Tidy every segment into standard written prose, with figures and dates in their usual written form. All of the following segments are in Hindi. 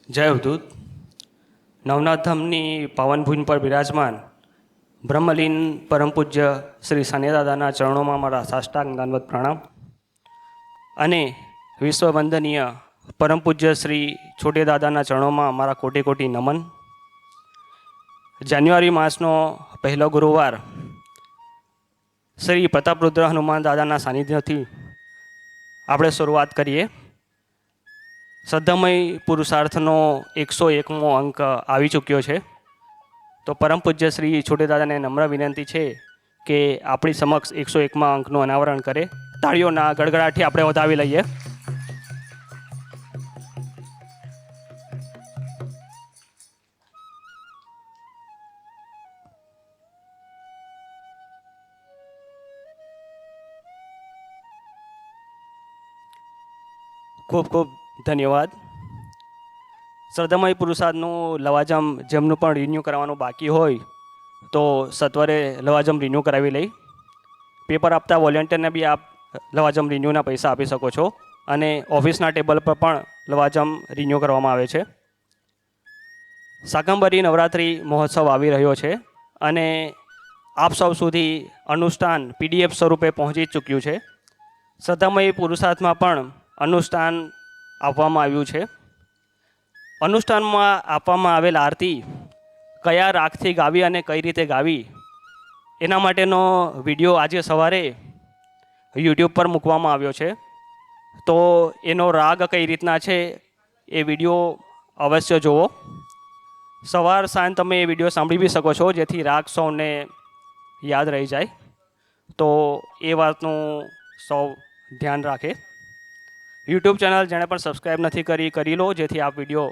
જય અવધૂત. નવનાથ ધામની પાવનભૂમિ પર બિરાજમાન બ્રહ્મલીન પરમ પૂજ્ય શ્રી સાનિયાદાદાના ચરણોમાં મારા સાષ્ટાંગ દંડવત પ્રણામ અને વિશ્વવંદનીય પરમ પૂજ્ય શ્રી છોટેદાદાના ચરણોમાં મારા કોટી કોટી નમન. જાન્યુઆરી માસનો પહેલો ગુરુવાર શ્રી પ્રતાપરુદ્ર હનુમાન દાદાના સાનિધ્યથી આપણે શરૂઆત કરીએ. શ્રદ્ધામય પુરુષાર્થનો 101મો અંક આવી ચૂક્યો છે. તો પરમ પૂજ્ય શ્રી છોટેદાદાને નમ્ર વિનંતી છે કે આપણી સમક્ષ 101મા અંકનું અનાવરણ કરે. તાળીઓના ગડગડાટથી આપણે વધાવી લઈએ. ખૂબ ખૂબ ધન્યવાદ. શ્રદ્ધામય પુરુષાર્થનું લવાજમ જેમનું પણ રિન્યૂ કરવાનું બાકી હોય તો સત્વરે લવાજમ રિન્યૂ કરાવી લઈ. પેપર આપતા વોલેન્ટિયરને બી આપ લવાજમ રિન્યૂના પૈસા આપી શકો છો અને ઓફિસના ટેબલ પર પણ લવાજમ રિન્યૂ કરવામાં આવે છે. શાકંભરી નવરાત્રિ મહોત્સવ આવી રહ્યો છે અને આપ સૌ સુધી અનુષ્ઠાન PDF સ્વરૂપે પહોંચી ચૂક્યું છે. શ્રદ્ધામય પુરુષાર્થમાં પણ અનુષ્ઠાન આપવામાં આવ્યું છે. અનુષ્ઠાનમાં આપવામાં આવેલ આરતી કયા રાગથી ગાવી અને કઈ રીતે ગાવી એના માટેનો વિડીયો આજે સવારે YouTube પર મૂકવામાં આવ્યો છે. તો એનો રાગ કઈ રીતના છે એ વિડીયો અવશ્ય જુઓ. સવાર સાંજ તમે એ વિડીયો સાંભળી બી શકો છો જેથી રાગ સૌને યાદ રહી જાય. તો એ વાતનું સૌ ધ્યાન રાખે. YouTube ચેનલ જેણે પણ સબસ્ક્રાઈબ નથી કરી લો જેથી આપ વિડીયો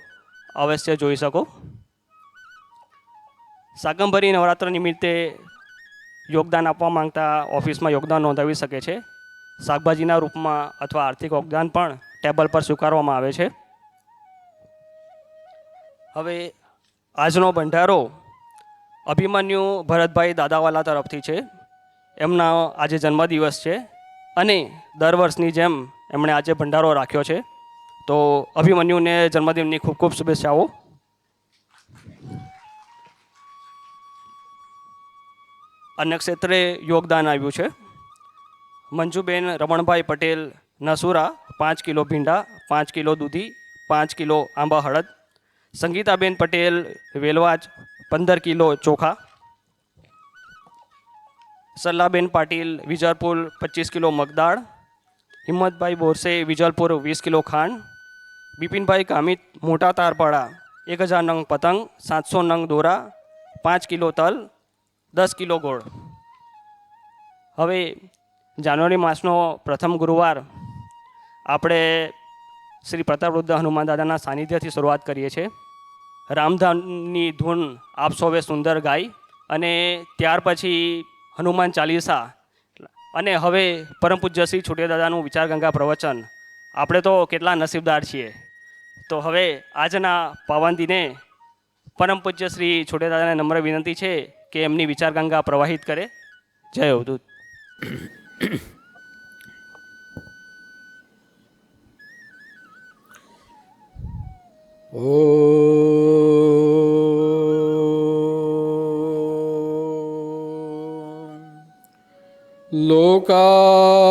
અવશ્ય જોઈ શકો. શાકંભરી નવરાત્ર નિમિત્તે યોગદાન આપવા માંગતા ઓફિસમાં યોગદાન નોંધાવી શકે છે. શાકભાજીના રૂપમાં અથવા આર્થિક યોગદાન પણ ટેબલ પર સ્વીકારવામાં આવે છે. હવે આજનો ભંડારો અભિમન્યુ ભરતભાઈ દાદાવાલા તરફથી છે. એમના આજે જન્મદિવસ છે અને દર વર્ષની જેમ એમણે આજે ભંડારો રાખ્યો છે. તો અભિમન્યુને જન્મદિનની ખૂબ ખૂબ શુભેચ્છાઓ. અન્ય ક્ષેત્રે યોગદાન આવ્યું છે. મંજુબેન રમણભાઈ પટેલ નસુરા 5 કિલો ભીંડા, 5 કિલો દૂધી, 5 કિલો આંબા હળદ. સંગીતાબેન પટેલ વેલવાજ 15 કિલો ચોખા. સલ્લાબેન પાટીલ વિજલપુર 25 કિલો મગદાળ. હિંમતભાઈ બોરસે વિજલપુર 20 કિલો ખાંડ. બિપિનભાઈ કામિત મોટા તારપાડા 1000 નંગ પતંગ, 700 નંગ દોરા, 5 કિલો તલ, 10 કિલો ગોળ. હવે જાન્યુઆરી માસનો પ્રથમ ગુરુવાર આપણે શ્રી પ્રતાપરુદ્ર હનુમાન દાદાના સાનિધ્યથી શરૂઆત કરીએ છીએ. રામધામની ધૂન આપ સૌએ સુંદર ગાઈ અને ત્યાર પછી હનુમાન ચાલીસા અને હવે પરમ પૂજ્ય શ્રી છોટેદાદાનું વિચાર ગંગા પ્રવચન. આપણે તો કેટલા નસીબદાર છીએ. તો હવે આજના પાવન દિને પરમ પૂજ્ય શ્રી છોટેદાદાને નમ્ર વિનંતી છે કે એમની વિચાર ગંગા પ્રવાહિત કરે. જય અવધૂત. लोकाभिरामं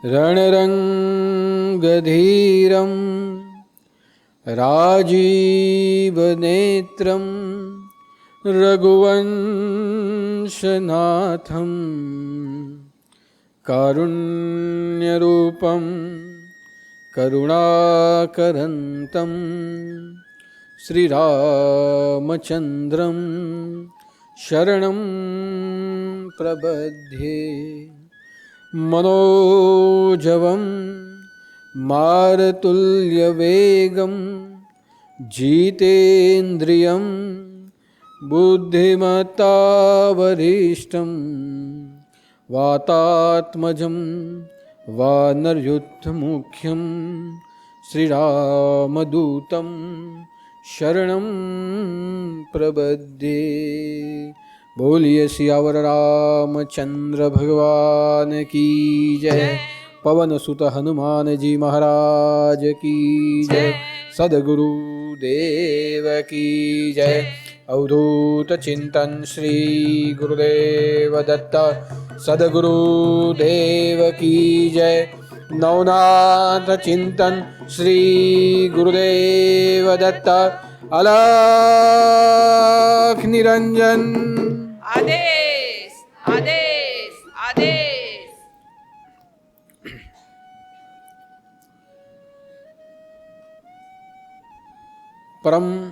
रणरङ्गधीरं राजीवनेत्रं रघुवंशनाथं कारुण्यरूपं करुणाकरन्तं श्रीरामचन्द्रं शरणं प्रबध्ये. मनोजवं मारुतुल्यवेगं जितेन्द्रियं बुद्धिमतावरिष्ठं वातात्मजं वानरयुद्धमुख्यं श्रीरामदूतं शरणं प्रबध्ये. बोलिए सियावर रामचंद्र भगवान की जय. पवन सुत हनुमान जी महाराज की जय। सदगुरु देव की जय। अवधूत चिंतन श्री गुरुदेव दत्त सदगुरु देव की जय। नवनाथ चिंतन श्री गुरुदेव दत्त अलख निरंजन। आदेश आदेश आदेश। परम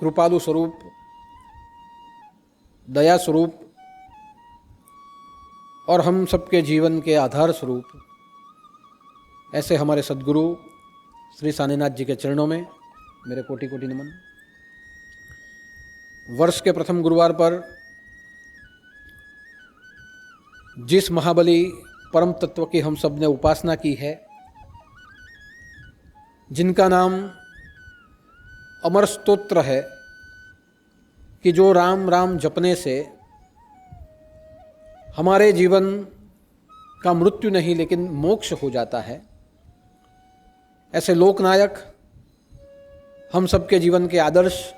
कृपालु स्वरूप, दया स्वरूप और हम सबके जीवन के आधार स्वरूप ऐसे हमारे सद्गुरु श्री सानीनाथ जी के चरणों में मेरे कोटि कोटि नमन। वर्ष के प्रथम गुरुवार पर जिस महाबली परम तत्व की हम सब ने उपासना की है, जिनका नाम अमर स्तोत्र है कि जो राम राम जपने से हमारे जीवन का मृत्यु नहीं लेकिन मोक्ष हो जाता है, ऐसे लोकनायक हम सबके जीवन के आदर्श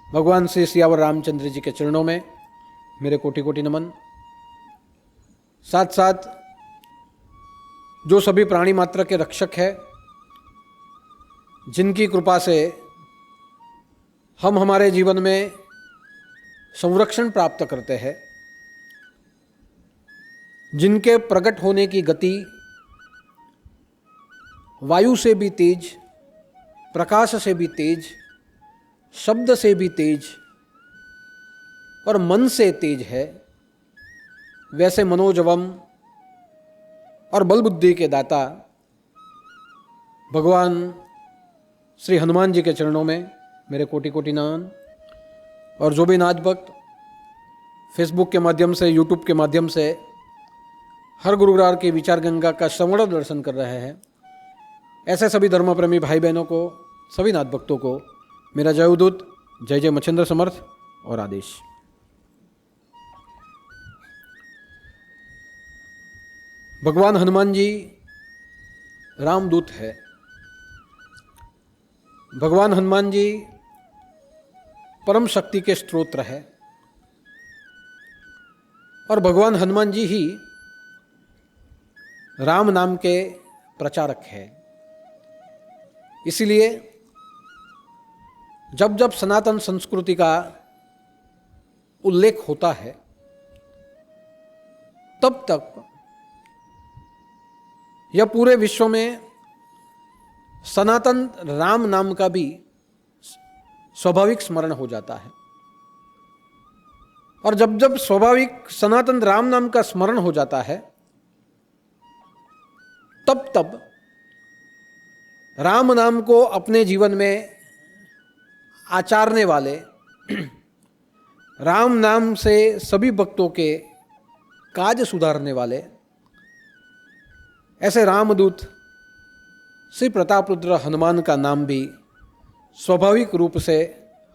भगवान श्री सियावर रामचंद्र जी के चरणों में मेरे कोटि कोटि नमन। साथ साथ जो सभी प्राणी मात्र के रक्षक है, जिनकी कृपा से हम हमारे जीवन में संरक्षण प्राप्त करते हैं, जिनके प्रकट होने की गति वायु से भी तेज, प्रकाश से भी तेज, शब्द से भी तेज और मन से तेज है, वैसे मनोजवम और बल बुद्धि के दाता भगवान श्री हनुमान जी के चरणों में मेरे कोटि कोटि नमन। और जो भी नाथ भक्त फेसबुक के माध्यम से, यूट्यूब के माध्यम से हर गुरुवार की विचार गंगा का श्रवण दर्शन कर रहे हैं, ऐसे सभी धर्म प्रेमी भाई बहनों को, सभी नाथ भक्तों को मेरा जय उदूत, जय जय मच्छिंद्र समर्थ और आदेश। भगवान हनुमान जी रामदूत है। भगवान हनुमान जी परम शक्ति के स्तोत्र है और भगवान हनुमान जी ही राम नाम के प्रचारक है। इसीलिए जब जब सनातन संस्कृति का उल्लेख होता है, तब तक यह पूरे विश्व में सनातन राम नाम का भी स्वाभाविक स्मरण हो जाता है। और जब जब स्वाभाविक सनातन राम नाम का स्मरण हो जाता है, तब तब राम नाम को अपने जीवन में आचारने वाले, राम नाम से सभी भक्तों के काज सुधारने वाले ऐसे रामदूत श्री प्रतापरुद्र हनुमान का नाम भी स्वाभाविक रूप से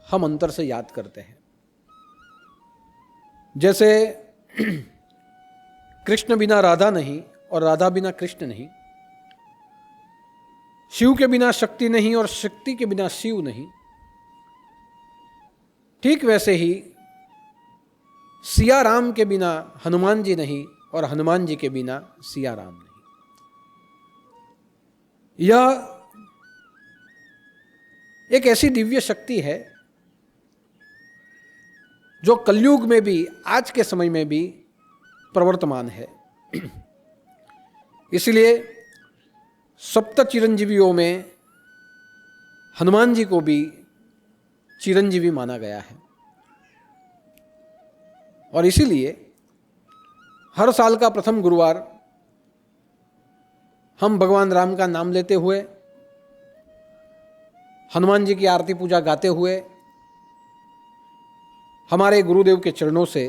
हम अंतर से याद करते हैं। जैसे कृष्ण बिना राधा नहीं और राधा बिना कृष्ण नहीं, शिव के बिना शक्ति नहीं और शक्ति के बिना शिव नहीं, ठीक वैसे ही सिया राम के बिना हनुमान जी नहीं और हनुमान जी के बिना सिया राम नहीं। यह एक ऐसी दिव्य शक्ति है जो कलयुग में भी, आज के समय में भी प्रवर्तमान है। इसलिए सप्त चिरंजीवियों में हनुमान जी को भी चिरंजीवी माना गया है। और इसीलिए हर साल का प्रथम गुरुवार हम भगवान राम का नाम लेते हुए, हनुमान जी की आरती पूजा गाते हुए, हमारे गुरुदेव के चरणों से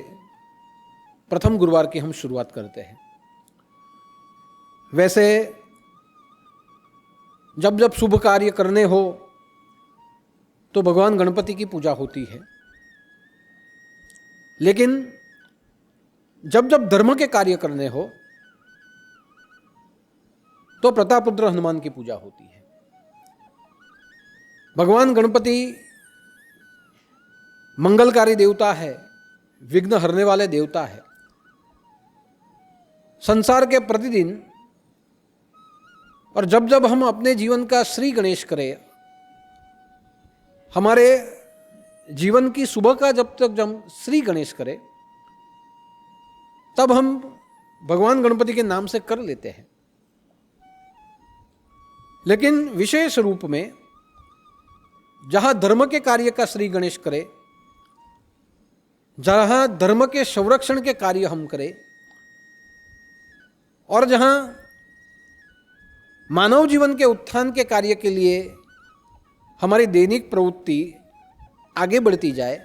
प्रथम गुरुवार की हम शुरुआत करते हैं। वैसे जब जब शुभ कार्य करने हो तो भगवान गणपति की पूजा होती है, लेकिन जब जब धर्म के कार्य करने हो तो प्रतापरुद्र हनुमान की पूजा होती है। भगवान गणपति मंगलकारी देवता है, विघ्न हरने वाले देवता है। संसार के प्रतिदिन और जब जब हम अपने जीवन का श्री गणेश करें, हमारे जीवन की सुबह का जब तक हम श्री गणेश करें, तब हम भगवान गणपति के नाम से कर लेते हैं। लेकिन विशेष रूप में जहां धर्म के कार्य का श्री गणेश करे, जहां धर्म के संरक्षण के कार्य हम करें, और जहां मानव जीवन के उत्थान के कार्य के लिए हमारी दैनिक प्रवृत्ति आगे बढ़ती जाए,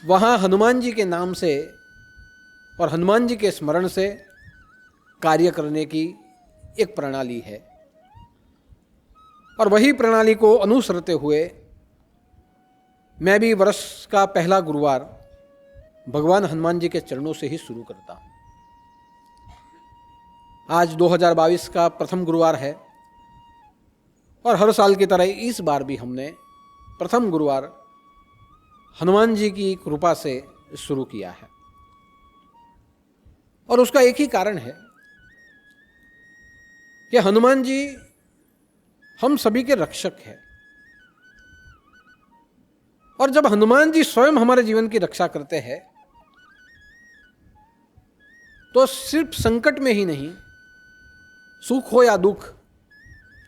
वहां हनुमान जी के नाम से और हनुमान जी के स्मरण से कार्य करने की एक प्रणाली है। और वही प्रणाली को अनुसरते हुए मैं भी वर्ष का पहला गुरुवार भगवान हनुमान जी के चरणों से ही शुरू करता हूँ। आज 2022 का प्रथम गुरुवार है और हर साल की तरह इस बार भी हमने प्रथम गुरुवार हनुमान जी की कृपा से शुरू किया है। और उसका एक ही कारण है कि हनुमान जी हम सभी के रक्षक हैं। और जब हनुमान जी स्वयं हमारे जीवन की रक्षा करते हैं, तो सिर्फ संकट में ही नहीं, सुख हो या दुख,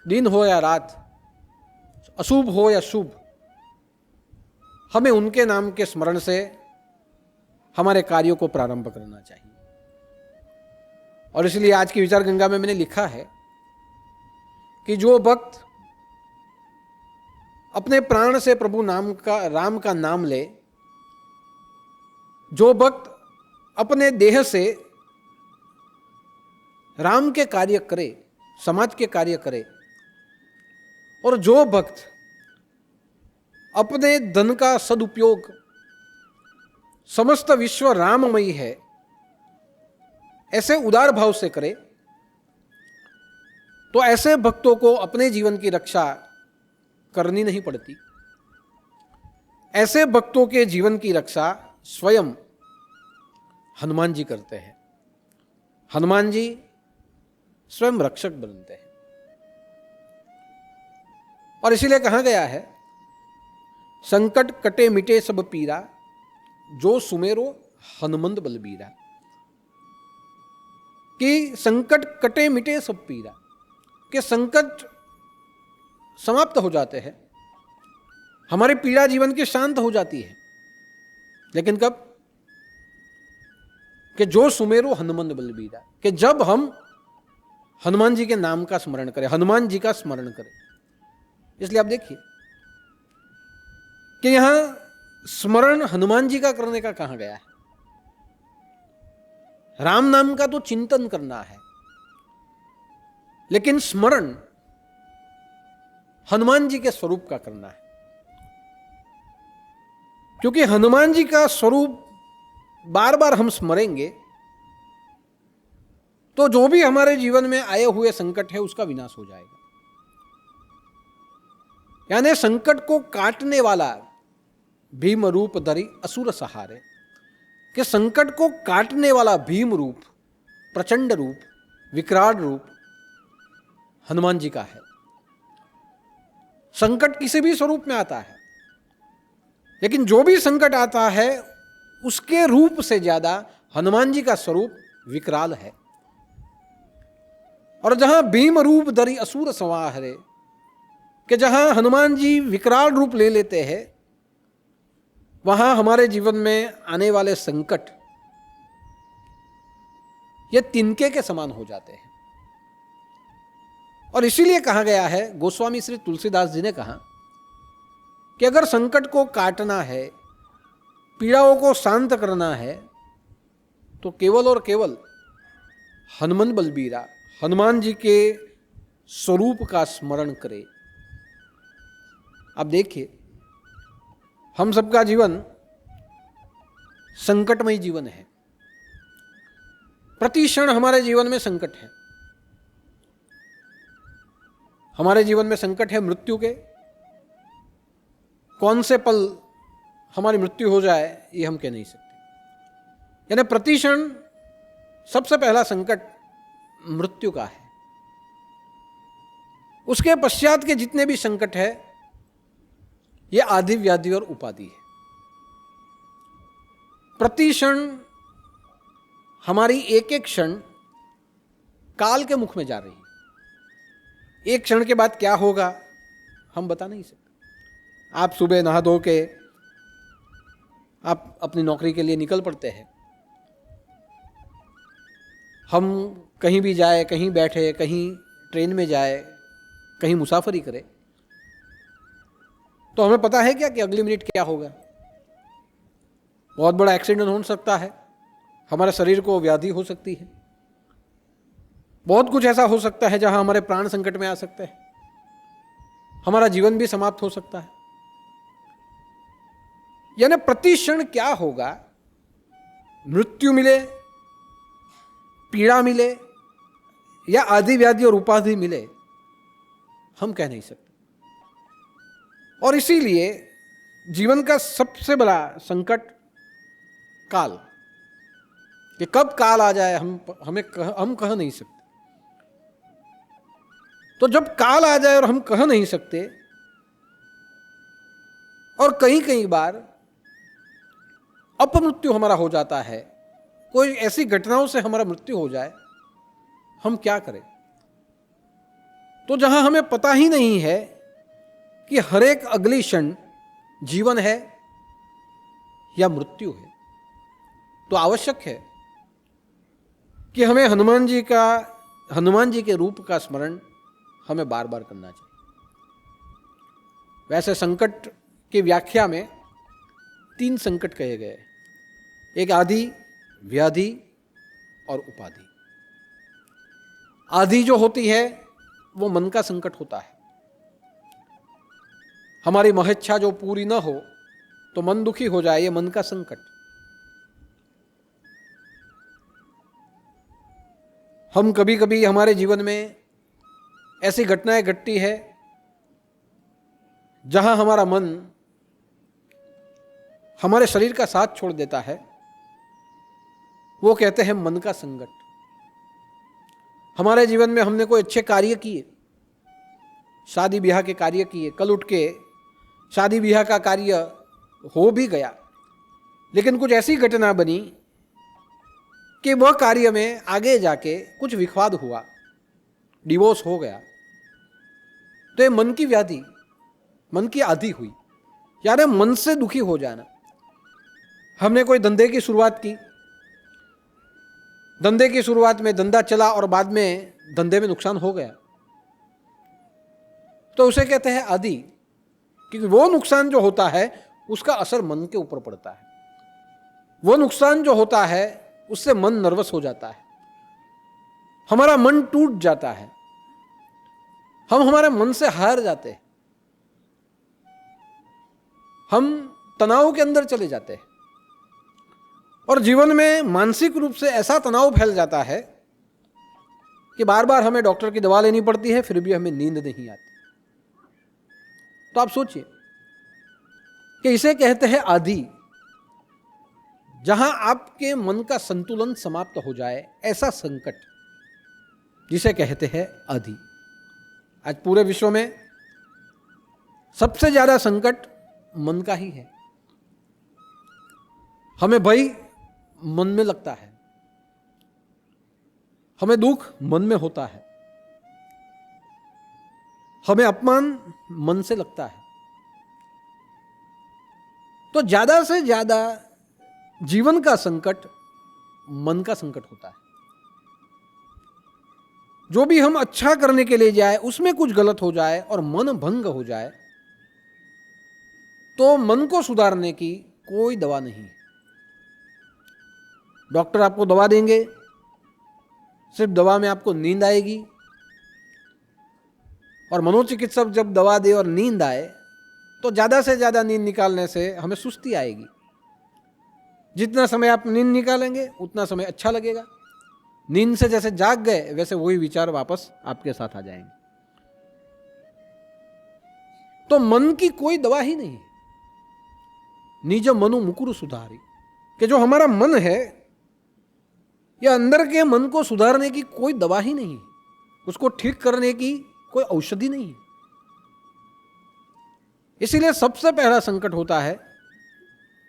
दिन हो या रात, अशुभ हो या शुभ, हमें उनके नाम के स्मरण से हमारे कार्यों को प्रारंभ करना चाहिए। और इसलिए आज की विचार गंगा में मैंने लिखा है कि जो भक्त अपने प्राण से प्रभु राम का नाम ले, जो भक्त अपने देह से राम के कार्य करे, समाज के कार्य करे, और जो भक्त अपने धन का सदुपयोग समस्त विश्व राममयी है ऐसे उदार भाव से करे, तो ऐसे भक्तों को अपने जीवन की रक्षा करनी नहीं पड़ती। ऐसे भक्तों के जीवन की रक्षा स्वयं हनुमान जी करते हैं। हनुमान जी स्वयं रक्षक बनते हैं। और इसीलिए कहा गया है, संकट कटे मिटे सब पीरा, जो सुमेरो हनुमंत बलबीरा। कि संकट कटे मिटे सब पीरा, कि संकट समाप्त हो जाते हैं, हमारी पीड़ा जीवन की शांत हो जाती है। लेकिन कब? कि जो सुमेरो हनुमंत बलबीरा, कि जब हम हनुमान जी के नाम का स्मरण करें, हनुमान जी का स्मरण करें। इसलिए आप देखिए कि यहां स्मरण हनुमान जी का करने का कहा गया है। राम नाम का तो चिंतन करना है, लेकिन स्मरण हनुमान जी के स्वरूप का करना है। क्योंकि हनुमान जी का स्वरूप बार बार हम स्मरेंगे तो जो भी हमारे जीवन में आए हुए संकट है उसका विनाश हो जाएगा। यानी संकट को काटने वाला भीम रूप धरि असुर सहारे, कि संकट को काटने वाला भीम रूप, प्रचंड रूप, विकराल रूप हनुमान जी का है। संकट किसी भी स्वरूप में आता है, लेकिन जो भी संकट आता है उसके रूप से ज्यादा हनुमान जी का स्वरूप विकराल है। और जहां भीम रूप धरि असुर संहारे, कि जहां हनुमान जी विकराल रूप ले लेते हैं, वहां हमारे जीवन में आने वाले संकट ये तिनके के समान हो जाते हैं। और इसीलिए कहा गया है, गोस्वामी श्री तुलसीदास जी ने कहा कि अगर संकट को काटना है, पीड़ाओं को शांत करना है, तो केवल और केवल हनुमान बलबीरा, हनुमान जी के स्वरूप का स्मरण करें। अब देखिए, हम सबका जीवन संकटमय जीवन है। प्रति क्षण हमारे जीवन में संकट है। हमारे जीवन में संकट है मृत्यु के। कौन से पल हमारी मृत्यु हो जाए ये हम कह नहीं सकते। यानी प्रति क्षण सबसे पहला संकट मृत्यु का है। उसके पश्चात के जितने भी संकट है ये आदि व्याधि और उपाधि है। प्रति क्षण हमारी एक एक क्षण काल के मुख में जा रही है। एक क्षण के बाद क्या होगा हम बता नहीं सकते। आप सुबह नहा धो के आप अपनी नौकरी के लिए निकल पड़ते हैं। हम कहीं भी जाए, कहीं बैठे, कहीं ट्रेन में जाए, कहीं मुसाफरी करें, तो हमें पता है क्या कि अगली मिनट क्या होगा। बहुत बड़ा एक्सीडेंट हो सकता है, हमारे शरीर को व्याधि हो सकती है, बहुत कुछ ऐसा हो सकता है जहां हमारे प्राण संकट में आ सकते हैं, हमारा जीवन भी समाप्त हो सकता है। यानी प्रति क्षण क्या होगा, मृत्यु मिले, पीड़ा मिले या आदि व्याधि और उपाधि मिले, हम कह नहीं सकते। और इसीलिए जीवन का सबसे बड़ा संकट काल, कि कब काल आ जाए हम कह नहीं सकते। तो जब काल आ जाए और हम कह नहीं सकते, और कई कई बार अपमृत्यु हमारा हो जाता है, कोई ऐसी घटनाओं से हमारा मृत्यु हो जाए, हम क्या करें। तो जहां हमें पता ही नहीं है कि हर एक अगली क्षण जीवन है या मृत्यु है, तो आवश्यक है कि हमें हनुमान जी के रूप का स्मरण हमें बार बार करना चाहिए। वैसे संकट की व्याख्या में 3 संकट कहे गए, एक आदि, व्याधि और उपाधि। आदि जो होती है वो मन का संकट होता है। हमारी महइच्छा जो पूरी न हो तो मन दुखी हो जाए, ये मन का संकट। हम कभी कभी हमारे जीवन में ऐसी घटनाएं घटती है जहां हमारा मन हमारे शरीर का साथ छोड़ देता है, वो कहते हैं मन का संकट। हमारे जीवन में हमने कोई अच्छे कार्य किए, शादी ब्याह के कार्य किए, कल उठ के शादी ब्याह का कार्य हो भी गया, लेकिन कुछ ऐसी घटना बनी कि वह कार्य में आगे जाके कुछ विवाद हुआ, डिवोर्स हो गया, तो ये मन की व्याधि, मन की आदि हुई। यानी मन से दुखी हो जाना। हमने कोई धंधे की शुरुआत की, धंधे की शुरुआत में धंधा चला और बाद में धंधे में नुकसान हो गया, तो उसे कहते हैं आदि, क्योंकि वो नुकसान जो होता है उसका असर मन के ऊपर पड़ता है। वो नुकसान जो होता है उससे मन नर्वस हो जाता है, हमारा मन टूट जाता है, हम हमारे मन से हार जाते हैं, हम तनाव के अंदर चले जाते हैं, और जीवन में मानसिक रूप से ऐसा तनाव फैल जाता है कि बार बार हमें डॉक्टर की दवा लेनी पड़ती है, फिर भी हमें नींद नहीं आती। तो आप सोचिए कि इसे कहते हैं आदि। जहां आपके मन का संतुलन समाप्त हो जाए, ऐसा संकट जिसे कहते हैं आदि। आज पूरे विश्व में सबसे ज्यादा संकट मन का ही है। हमें भय मन में लगता है, हमें दुख मन में होता है, हमें अपमान मन से लगता है। तो ज्यादा से ज्यादा जीवन का संकट मन का संकट होता है। जो भी हम अच्छा करने के लिए जाए उसमें कुछ गलत हो जाए और मन भंग हो जाए, तो मन को सुधारने की कोई दवा नहीं है। डॉक्टर आपको दवा देंगे, सिर्फ दवा में आपको नींद आएगी, और मनोचिकित्सक जब दवा दे और नींद आए तो ज़्यादा से ज़्यादा नींद निकालने से हमें सुस्ती आएगी। जितना समय आप नींद निकालेंगे उतना समय अच्छा लगेगा। नींद से जैसे जाग गए वैसे वही विचार वापस आपके साथ आ जाएंगे। तो मन की कोई दवा ही नहीं है। निज मनु मुकुर सुधारी, कि जो हमारा मन है या अंदर के मन को सुधारने की कोई दवा ही नहीं है, उसको ठीक करने की कोई औषधि नहीं है। इसीलिए सबसे पहला संकट होता है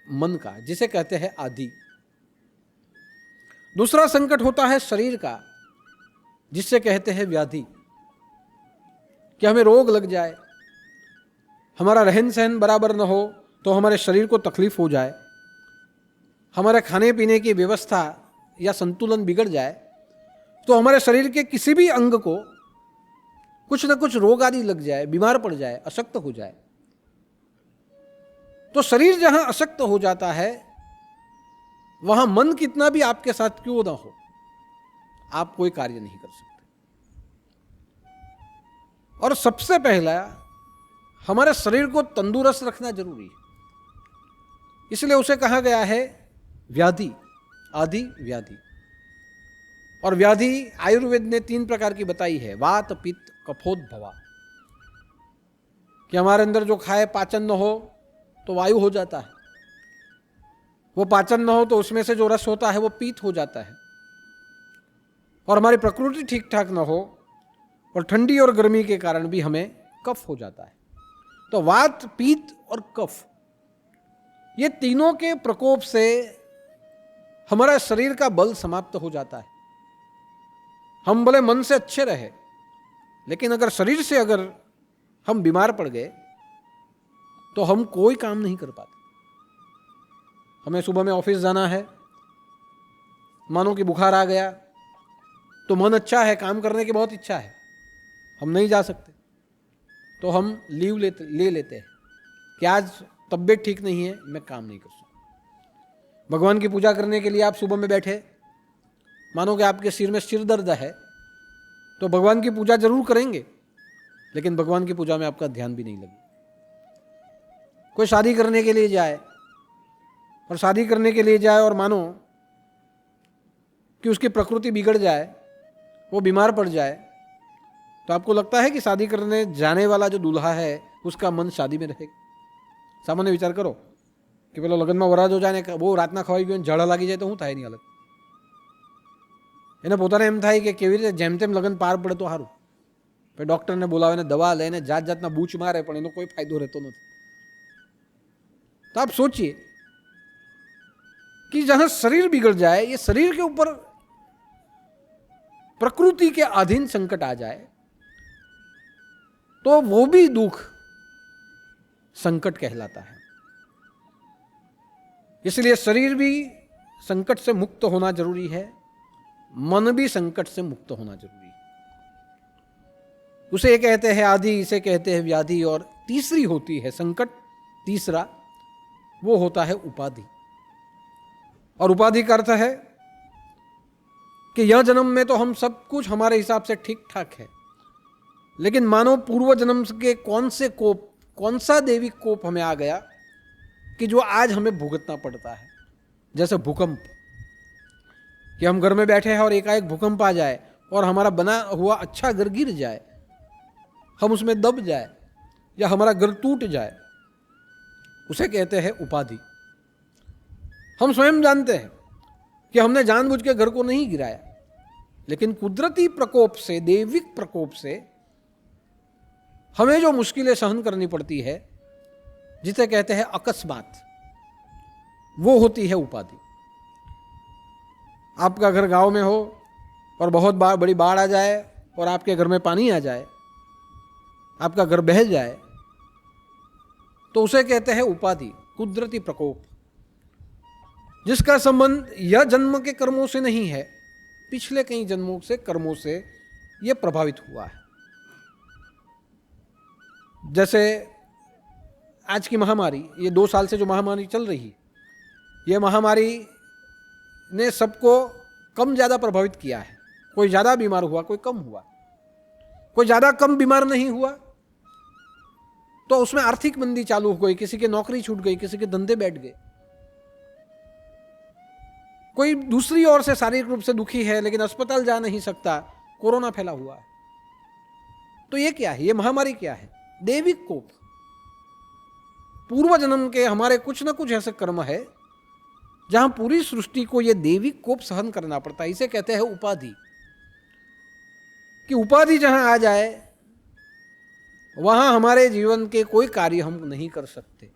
मन का, जिसे कहते हैं आदि। दूसरा संकट होता है शरीर का, जिससे कहते हैं व्याधि, कि हमें रोग लग जाए, हमारा रहन सहन बराबर न हो तो हमारे शरीर को तकलीफ हो जाए, हमारे खाने पीने की व्यवस्था या संतुलन बिगड़ जाए तो हमारे शरीर के किसी भी अंग को कुछ न कुछ रोग आदि लग जाए, बीमार पड़ जाए, अशक्त हो जाए। तो शरीर जहां अशक्त हो जाता है वहां मन कितना भी आपके साथ क्यों ना हो, आप कोई कार्य नहीं कर सकते। और सबसे पहला हमारे शरीर को तंदुरुस्त रखना जरूरी है। इसलिए उसे कहा गया है व्याधि, आदि व्याधि। और व्याधि आयुर्वेद ने 3 प्रकार की बताई है, वात पित्त कफोद्भवा, कि हमारे अंदर जो खाए पाचन न हो तो वायु हो जाता है, वो पाचन न हो तो उसमें से जो रस होता है वो पीत हो जाता है, और हमारी प्रकृति ठीक ठाक न हो और ठंडी और गर्मी के कारण भी हमें कफ हो जाता है। तो वात पित्त और कफ, ये तीनों के प्रकोप से हमारा शरीर का बल समाप्त हो जाता है। हम भले मन से अच्छे रहे, लेकिन अगर शरीर से अगर हम बीमार पड़ गए तो हम कोई काम नहीं कर पाते। हमें सुबह में ऑफिस जाना है, मानो कि बुखार आ गया, तो मन अच्छा है, काम करने की बहुत इच्छा है, हम नहीं जा सकते, तो हम लीव ले लेते हैं कि आज तबीयत ठीक नहीं है, मैं काम नहीं कर सकता। भगवान की पूजा करने के लिए आप सुबह में बैठे, मानो कि आपके सिर में सिर दर्द है, तो भगवान की पूजा जरूर करेंगे, लेकिन भगवान की पूजा में आपका ध्यान भी नहीं लगे। कोई शादी करने के लिए जाए और शादी करने के लिए जाए और मानो कि उसकी प्रकृति बिगड़ जाए, वो बीमार पड़ जाए, तो आपको लगता है कि शादी करने जाने वाला जो दूल्हा है उसका मन शादी में रहेगा? सामान्य विचार करो कि પેલો લગ્નમાં વરાજો જાય ને બહુ રાતના ખવાઈ ગયો ઝાડા લાગી જાય તો શું થાય એની હાલત? એને પોતાને એમ થાય કે કેવી રીતે જેમ તેમ લગ્ન પાર પડે તો સારું, પછી ડૉક્ટરને બોલાવીને દવા લઈને જાત જાતના બૂચ મારે પણ એનો કોઈ ફાયદો રહેતો નથી। तो आप सोचिए कि जहां शरीर बिगड़ जाए, ये शरीर के ऊपर प्रकृति के अधीन संकट आ जाए तो वो भी दुख संकट कहलाता है। इसलिए शरीर भी संकट से मुक्त होना जरूरी है, मन भी संकट से मुक्त होना जरूरी है। उसे कहते हैं आदि, इसे कहते हैं व्याधि। और तीसरी होती है संकट, तीसरा वो होता है उपाधि। और उपाधि का अर्थ है कि यह जन्म में तो हम सब कुछ हमारे हिसाब से ठीक ठाक है, लेकिन मानो पूर्व जन्म के कौन से कोप, कौन सा देवी कोप हमें आ गया कि जो आज हमें भुगतना पड़ता है। जैसे भूकंप, कि हम घर में बैठे हैं और एकाएक भूकंप आ जाए और हमारा बना हुआ अच्छा घर गिर जाए, हम उसमें दब जाए या हमारा घर टूट जाए, उसे कहते हैं उपाधि। हम स्वयं जानते हैं कि हमने जानबूझ के घर को नहीं गिराया, लेकिन कुदरती प्रकोप से, दैविक प्रकोप से हमें जो मुश्किलें सहन करनी पड़ती है, जिसे कहते हैं अकस्मात, वो होती है उपाधि। आपका घर गांव में हो और बहुत बड़ी बाढ़ आ जाए और आपके घर में पानी आ जाए, आपका घर बह जाए, तो उसे कहते हैं उपाधि, कुदरती प्रकोप, जिसका संबंध यह जन्म के कर्मों से नहीं है, पिछले कई जन्मों से कर्मों से यह प्रभावित हुआ है। जैसे आज की महामारी, ये 2 साल से जो महामारी चल रही, ये महामारी ने सबको कम ज़्यादा प्रभावित किया है। कोई ज़्यादा बीमार हुआ, कोई कम हुआ, कोई ज़्यादा कम बीमार नहीं हुआ तो उसमें आर्थिक मंदी चालू हो गई, किसी की नौकरी छूट गई, किसी के धंधे बैठ गए। कोई दूसरी ओर से शारीरिक रूप से दुखी है लेकिन अस्पताल जा नहीं सकता, कोरोना फैला हुआ है। तो ये क्या है, ये महामारी क्या है? दैविक कोप। पूर्व जन्म के हमारे कुछ ना कुछ ऐसे कर्म है जहां पूरी सृष्टि को यह दैविक कोप सहन करना पड़ता है। इसे कहते हैं उपाधि। कि उपाधि जहां आ जाए वहां हमारे जीवन के कोई कार्य हम नहीं कर सकते।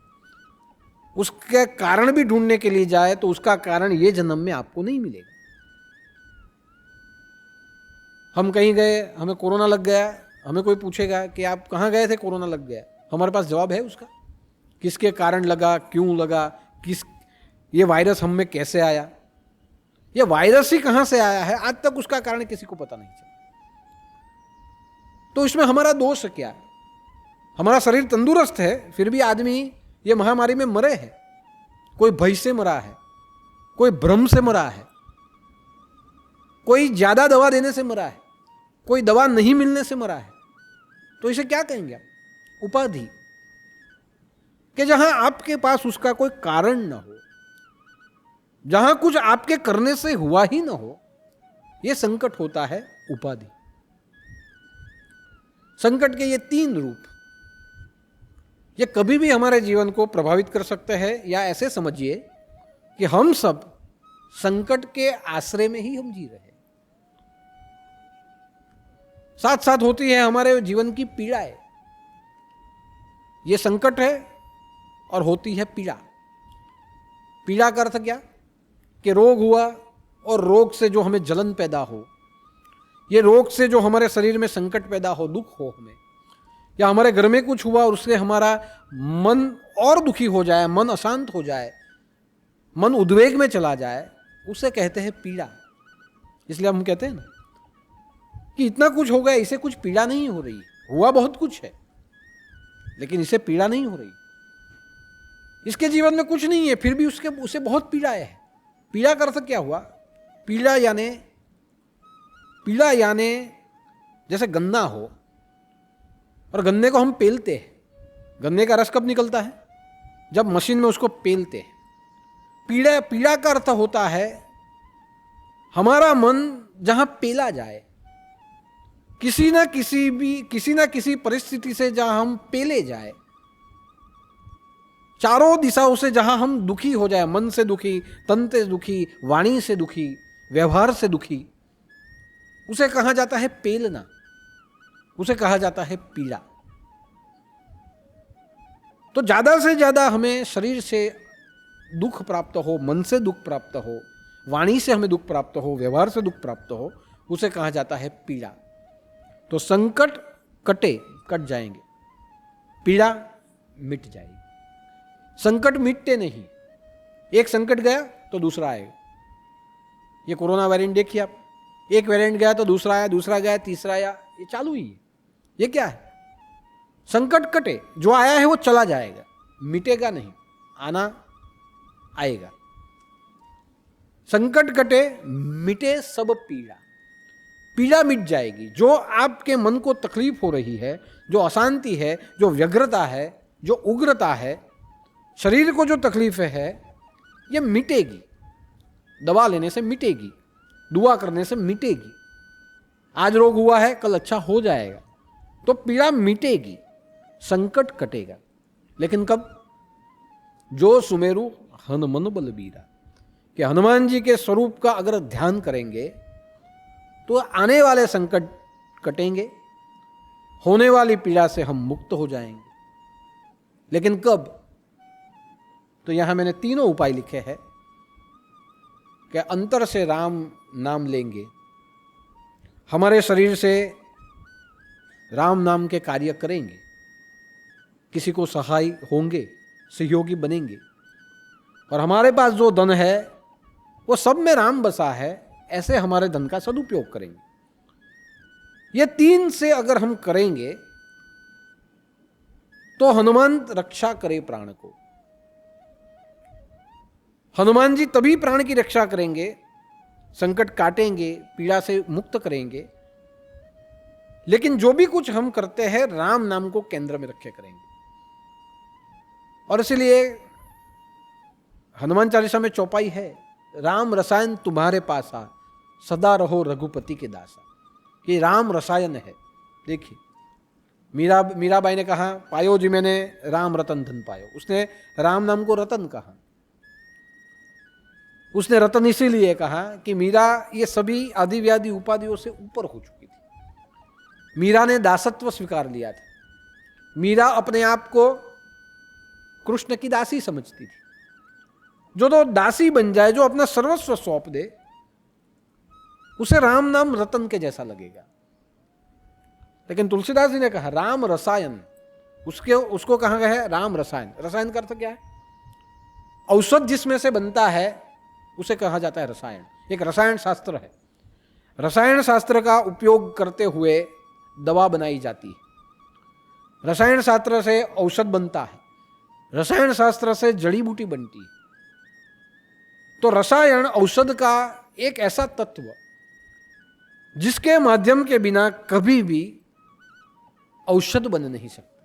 उसके कारण भी ढूंढने के लिए जाए तो उसका कारण ये जन्म में आपको नहीं मिलेगा। हम कहीं गए, हमें कोरोना लग गया, हमें कोई पूछेगा कि आप कहाँ गए थे, कोरोना लग गया, हमारे पास जवाब है उसका। किसके कारण लगा, क्यों लगा, ये वायरस हम में कैसे आया, ये वायरस ही कहाँ से आया है, आज तक उसका कारण किसी को पता नहीं चला। तो इसमें हमारा दोष क्या है? हमारा शरीर तंदुरुस्त है, फिर भी आदमी ये महामारी में मरे हैं। कोई भय से मरा है, कोई भ्रम से मरा है, कोई ज्यादा दवा देने से मरा है, कोई दवा नहीं मिलने से मरा है। तो इसे क्या कहेंगे आप? उपाधि। कि जहां आपके पास उसका कोई कारण न हो, जहां कुछ आपके करने से हुआ ही न हो, यह संकट होता है उपाधि। संकट के ये 3 रूप ये कभी भी हमारे जीवन को प्रभावित कर सकते हैं, या ऐसे समझिए कि हम सब संकट के आश्रय में ही हम जी रहे हैं। साथ साथ होती है हमारे जीवन की पीड़ाएं। ये संकट है और होती है पीड़ा। पीड़ा का अर्थ क्या? कि रोग हुआ और रोग से जो हमें जलन पैदा हो, ये रोग से जो हमारे शरीर में संकट पैदा हो, दुख हो हमें, या हमारे घर में कुछ हुआ और उससे हमारा मन और दुखी हो जाए, मन अशांत हो जाए, मन उद्वेग में चला जाए, उसे कहते हैं पीड़ा। इसलिए हम कहते हैं ना कि इतना कुछ हो गया, इसे कुछ पीड़ा नहीं हो रही। हुआ बहुत कुछ है लेकिन इसे पीड़ा नहीं हो रही। इसके जीवन में कुछ नहीं है फिर भी उसे बहुत पीड़ा है। पीड़ा का अर्थ क्या हुआ? पीड़ा यानी जैसे गन्ना हो और गन्ने को हम पेलते हैं। गन्ने का रस कब निकलता है? जब मशीन में उसको पेलते हैं। पीड़ा का अर्थ होता है हमारा मन जहां पेला जाए, किसी ना किसी परिस्थिति से जहां हम पेले जाए, चारों दिशाओं से जहां हम दुखी हो जाए, मन से दुखी, तन से दुखी, वाणी से दुखी, व्यवहार से दुखी, उसे कहा जाता है पेलना, उसे कहा जाता है पीड़ा। तो ज्यादा से ज्यादा हमें शरीर से दुख प्राप्त हो, मन से दुख प्राप्त हो, वाणी से हमें दुख प्राप्त हो, व्यवहार से दुख प्राप्त हो, उसे कहा जाता है पीड़ा। तो संकट कट जाएंगे, पीड़ा मिट जाएगी। संकट मिटते नहीं, एक संकट गया तो दूसरा आएगा। ये कोरोना वेरिएंट देखिए आप, एक वेरिएंट गया तो दूसरा आया, दूसरा गया, तीसरा आया, ये चालू ही है। ये क्या है? संकट कटे, जो आया है वो चला जाएगा, मिटेगा नहीं, आना आएगा। संकट कटे, मिटे सब पीड़ा, पीड़ा मिट जाएगी। जो आपके मन को तकलीफ हो रही है, जो अशांति है, जो व्यग्रता है, जो उग्रता है, शरीर को जो तकलीफ है, ये मिटेगी। दवा लेने से मिटेगी, दुआ करने से मिटेगी। आज रोग हुआ है, कल अच्छा हो जाएगा। तो पीड़ा मिटेगी, संकट कटेगा। लेकिन कब? जो सुमेरु हनुमान बलबीरा, कि हनुमान जी के स्वरूप का अगर ध्यान करेंगे तो आने वाले संकट कटेंगे, होने वाली पीड़ा से हम मुक्त हो जाएंगे। लेकिन कब? तो यहां मैंने 3 उपाय लिखे हैं कि अंतर से राम नाम लेंगे, हमारे शरीर से राम नाम के कार्य करेंगे, किसी को सहाय होंगे, सहयोगी बनेंगे, और हमारे पास जो धन है वो सब में राम बसा है, ऐसे हमारे धन का सदुपयोग करेंगे। ये 3 से अगर हम करेंगे तो हनुमान रक्षा करे प्राण को। हनुमान जी तभी प्राण की रक्षा करेंगे, संकट काटेंगे, पीड़ा से मुक्त करेंगे, लेकिन जो भी कुछ हम करते हैं राम नाम को केंद्र में रखे करेंगे। और इसलिए हनुमान चालीसा में चौपाई है राम रसायन तुम्हारे पासा, सदा रहो रघुपति के दासा। कि राम रसायन है। देखिए मीराबाई ने कहा, पायो जी मैंने राम रतन धन पायो। उसने राम नाम को रतन कहा। उसने रतन इसीलिए कहा कि मीरा ये सभी आदि व्याधि उपाधियों से ऊपर हो चुकी थी। मीरा ने दासत्व स्वीकार लिया था। मीरा अपने आप को कृष्ण की दासी समझती थी। जो दासी बन जाए, जो अपना सर्वस्व सौंप दे, उसे राम नाम रतन के जैसा लगेगा। लेकिन तुलसीदास जी ने कहा राम रसायन, उसको कहा गया है राम रसायन। रसायन का अर्थ क्या है? औषध जिसमें से बनता है उसे कहा जाता है रसायन। एक रसायन शास्त्र है। रसायन शास्त्र का उपयोग करते हुए दवा बनाई जाती है। रसायन शास्त्र से औषध बनता है। रसायन शास्त्र से जड़ी बूटी बनती है। तो रसायन औषध का एक ऐसा तत्व जिसके माध्यम के बिना कभी भी औषध बन नहीं सकता,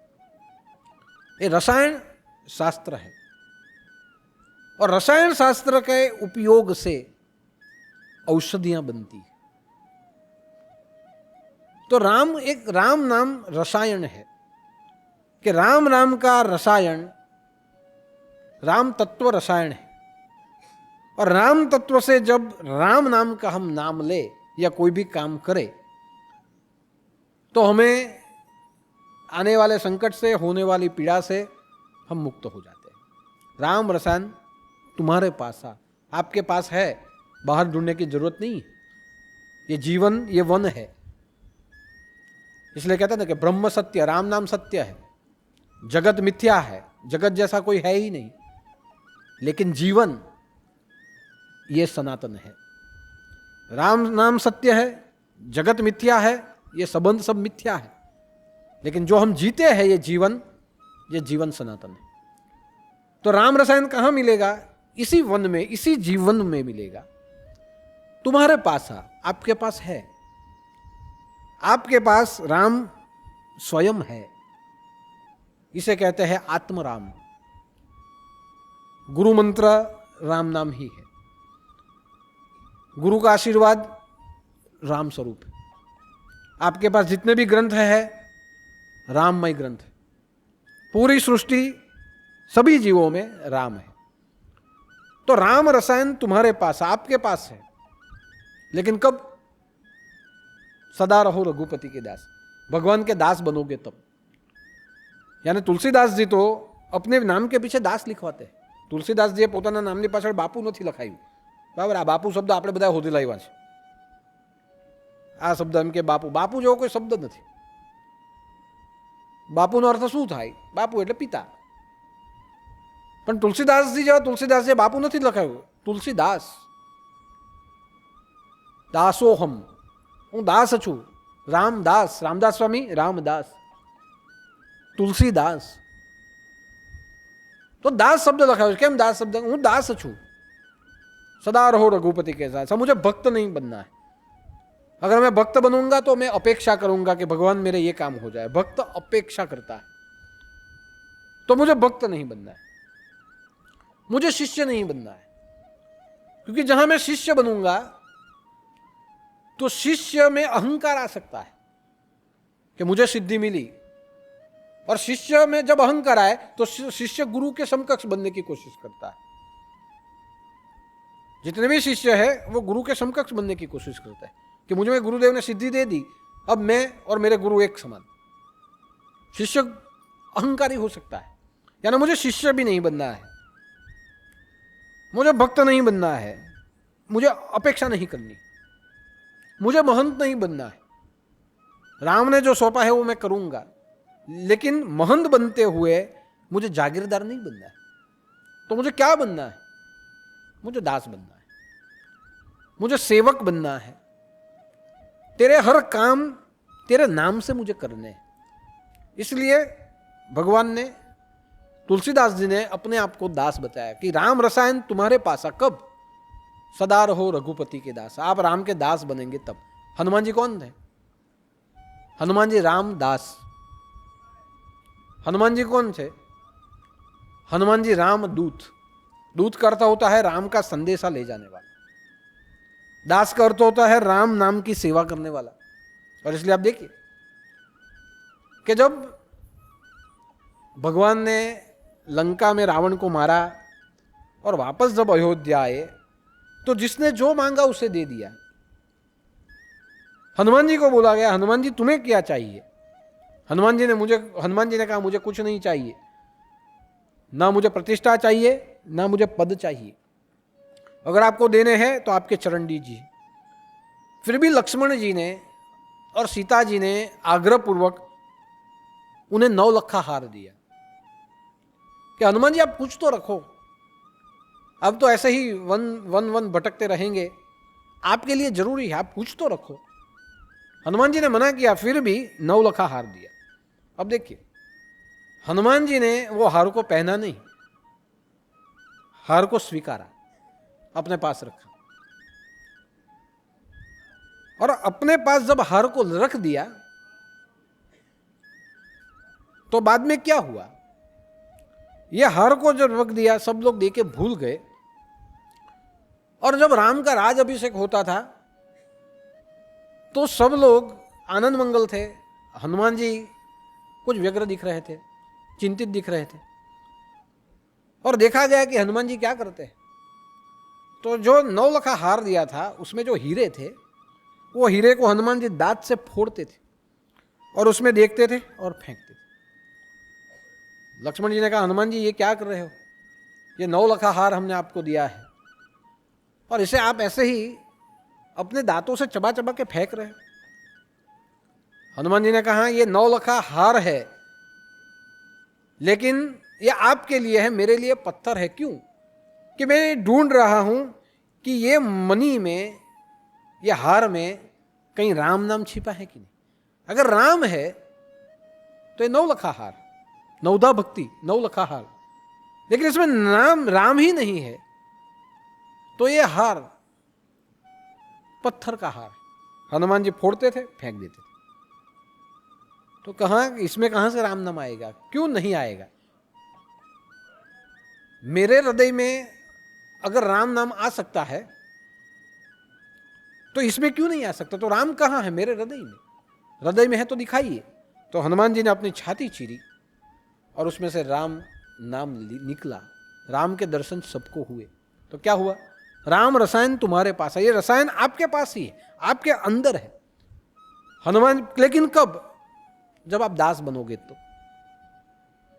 ये रसायन शास्त्र है। और रसायन शास्त्र के उपयोग से औषधियां बनती है। तो राम नाम रसायन है कि राम नाम का रसायन राम तत्व रसायन है। और राम तत्व से जब राम नाम का हम नाम ले या कोई भी काम करे तो हमें आने वाले संकट से, होने वाली पीड़ा से हम मुक्त हो जाते हैं। राम रसायन तुम्हारे पास आ, आपके पास है, बाहर ढूंढने की जरूरत नहीं। ये जीवन, ये वन है। इसलिए कहते हैं ना कि ब्रह्म सत्य, राम नाम सत्य है, जगत मिथ्या है, जगत जैसा कोई है ही नहीं, लेकिन जीवन ये सनातन है। राम नाम सत्य है, जगत मिथ्या है, ये संबंध सब मिथ्या है, लेकिन जो हम जीते हैं ये जीवन सनातन है। तो राम रसायन कहां मिलेगा? इसी वन में, इसी जीवन में मिलेगा। तुम्हारे पास है, आपके पास है। आपके पास राम स्वयं है। इसे कहते हैं आत्मराम। गुरु मंत्र राम नाम ही है। गुरु का आशीर्वाद राम स्वरूप है। आपके पास जितने भी ग्रंथ है राममय ग्रंथ है। पूरी सृष्टि, सभी जीवों में राम है। तो राम रसायन तुम्हारे पास, आपके पास है, लेकिन कब? सदा रहो रघुपति के दास। भगवान के दास बनोगे तब। यानी तुलसीदास जी तो अपने नाम के पीछे दास लिखवाते हैं। तुलसीदास जी પોતાના નામની પાછળ બાપુ નથી લખાયું, બરાબર? આ બાપુ શબ્દ આપણે બધા હોદી લાવ્યા છે। આ શબ્દ એમ કે બાપુ, બાપુ જેવો કોઈ શબ્દ નથી। બાપુનો અર્થ શું થાય? બાપુ એટલે પિતા। પણ તુલસીદાસજી જેવા તુલસીદાસજીએ બાપુ નથી લખાયું, તુલસીદાસ। દાસોહમ, હું દાસ છું। રામદાસ, રામદાસ સ્વામી રામદાસ, तुलसीदास। तो दास शब्द लखायो। केम दास शब्द? हूँ दास छू, सदा रहो रघुपति के साथ। मुझे भक्त नहीं बनना है। अगर मैं भक्त बनूंगा तो मैं अपेक्षा करूंगा कि भगवान मेरे ये काम हो जाए। भक्त अपेक्षा करता है, तो मुझे भक्त नहीं बनना है, मुझे शिष्य नहीं बनना है। क्योंकि जहां मैं शिष्य बनूंगा तो शिष्य में अहंकार आ सकता है कि मुझे सिद्धि मिली। और शिष्य में जब अहंकार आए तो शिष्य गुरु के समकक्ष बनने की कोशिश करता है। जितने भी शिष्य है वो गुरु के समकक्ष बनने की कोशिश करता है कि मुझे गुरुदेव ने सिद्धि दे दी, अब मैं और मेरे गुरु एक समान। शिष्य अहंकारी हो सकता है। यानी मुझे शिष्य भी नहीं बनना है, मुझे भक्त नहीं बनना है, मुझे अपेक्षा नहीं करनी, मुझे महंत नहीं बनना है। राम ने जो सौंपा है वो मैं करूंगा, लेकिन महंत बनते हुए मुझे जागीरदार नहीं बनना है। तो मुझे क्या बनना है? मुझे दास बनना है, मुझे सेवक बनना है। तेरे हर काम तेरे नाम से मुझे करने हैं। इसलिए भगवान ने, तुलसीदास जी ने अपने आप को दास बताया कि राम रसायन तुम्हारे पास आ। कब? सदा रहो रघुपति के दास। आप राम के दास बनेंगे तब। हनुमान जी कौन थे? हनुमान जी रामदास। हनुमान जी कौन थे? हनुमान जी रामदूत। दूत का अर्थ होता है राम का संदेशा ले जाने वाला, दास का अर्थ होता है राम नाम की सेवा करने वाला। और इसलिए आप देखिए कि जब भगवान ने लंका में रावण को मारा और वापस जब अयोध्या आए तो जिसने जो मांगा उसे दे दिया। हनुमान जी को बोला गया, हनुमान जी तुम्हें क्या चाहिए? हनुमान जी ने कहा मुझे कुछ नहीं चाहिए, ना मुझे प्रतिष्ठा चाहिए, ना मुझे पद चाहिए, अगर आपको देने हैं तो आपके चरण दीजिए। फिर भी लक्ष्मण जी ने और सीता जी ने आग्रह पूर्वक उन्हें 9 लखा हार दिया कि हनुमान जी आप कुछ तो रखो, अब तो ऐसे ही वन भटकते रहेंगे, आपके लिए जरूरी है, आप कुछ तो रखो। हनुमान जी ने मना किया, फिर भी 9 लखा हार दिया। अब देखिए हनुमान जी ने वो हार को पहना नहीं, हार को स्वीकारा, अपने पास रखा। और अपने पास जब हार को रख दिया तो बाद में क्या हुआ? ये हार को जब रख दिया सब लोग देके भूल गए। और जब राम का राज अभिषेक होता था तो सब लोग आनंद मंगल थे। हनुमान जी कुछ व्यग्र दिख रहे थे, चिंतित दिख रहे थे। और देखा गया कि हनुमान जी क्या करते हैं, तो जो 9 लखा हार दिया था उसमें जो हीरे थे, वो हीरे को हनुमान जी दांत से फोड़ते थे और उसमें देखते थे और फेंकते थे। लक्ष्मण जी ने कहा हनुमान जी ये क्या कर रहे हो? ये 9 लखा हार हमने आपको दिया है और इसे आप ऐसे ही अपने दांतों से चबा चबा के फेंक रहे हो। हनुमान जी ने कहा ये 9 लखा हार है, लेकिन ये आपके लिए है, मेरे लिए पत्थर है। क्यों? कि मैं ढूंढ रहा हूं कि ये मणि में, ये हार में कहीं राम नाम छिपा है कि नहीं। अगर राम है तो ये 9 लखा हार, 9दा भक्ति, 9 लखा हार, लेकिन इसमें नाम राम ही नहीं है तो ये हार पत्थर का हार। हनुमान जी फोड़ते थे, फेंक देते थे। तो इसमें कहां से राम नाम आएगा? क्यों नहीं आएगा? मेरे हृदय में अगर राम नाम आ सकता है तो इसमें क्यों नहीं आ सकता? तो राम कहां है? मेरे हृदय में। हृदय में है तो दिखाइए। तो हनुमान जी ने अपनी छाती चीरी और उसमें से राम नाम निकला। राम के दर्शन सबको हुए। तो क्या हुआ? राम रसायन तुम्हारे पास है, ये रसायन आपके पास ही है, आपके अंदर है हनुमान। लेकिन कब? जब आप दास बनोगे तो।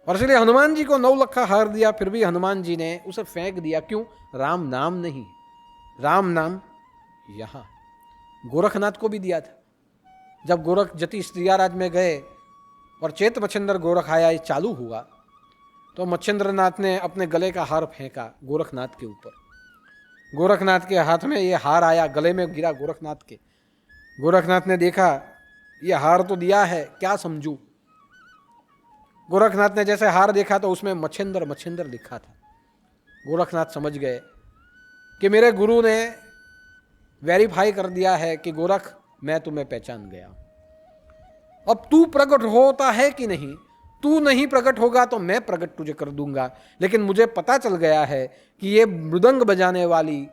और इसलिए हनुमान जी को 9 लखा हार दिया, फिर भी हनुमान जी ने उसे फेंक दिया। क्यों? राम नाम नहीं, राम नाम यहां। गोरखनाथ को भी दिया था। जब गोरख जति स्त्रियाराज में गए और चेत मच्छिंद्र गोरख आया, ये चालू हुआ, तो मच्छिंद्रनाथ ने अपने गले का हार फेंका गोरखनाथ के ऊपर। गोरखनाथ के हाथ में ये हार आया, गले में गिरा गोरखनाथ के। गोरखनाथ ने देखा ये हार तो दिया है, क्या समझूं? गोरखनाथ ने जैसे हार देखा तो उसमें मच्छिंद्र लिखा था। गोरखनाथ समझ गए कि मेरे गुरु ने वेरीफाई कर दिया है कि गोरख मैं तुम्हें पहचान गया। अब तू प्रकट होता है कि नहीं? तू नहीं प्रकट होगा तो मैं प्रकट तुझे कर दूंगा। लेकिन मुझे पता चल गया है कि ये मृदंग बजाने वाली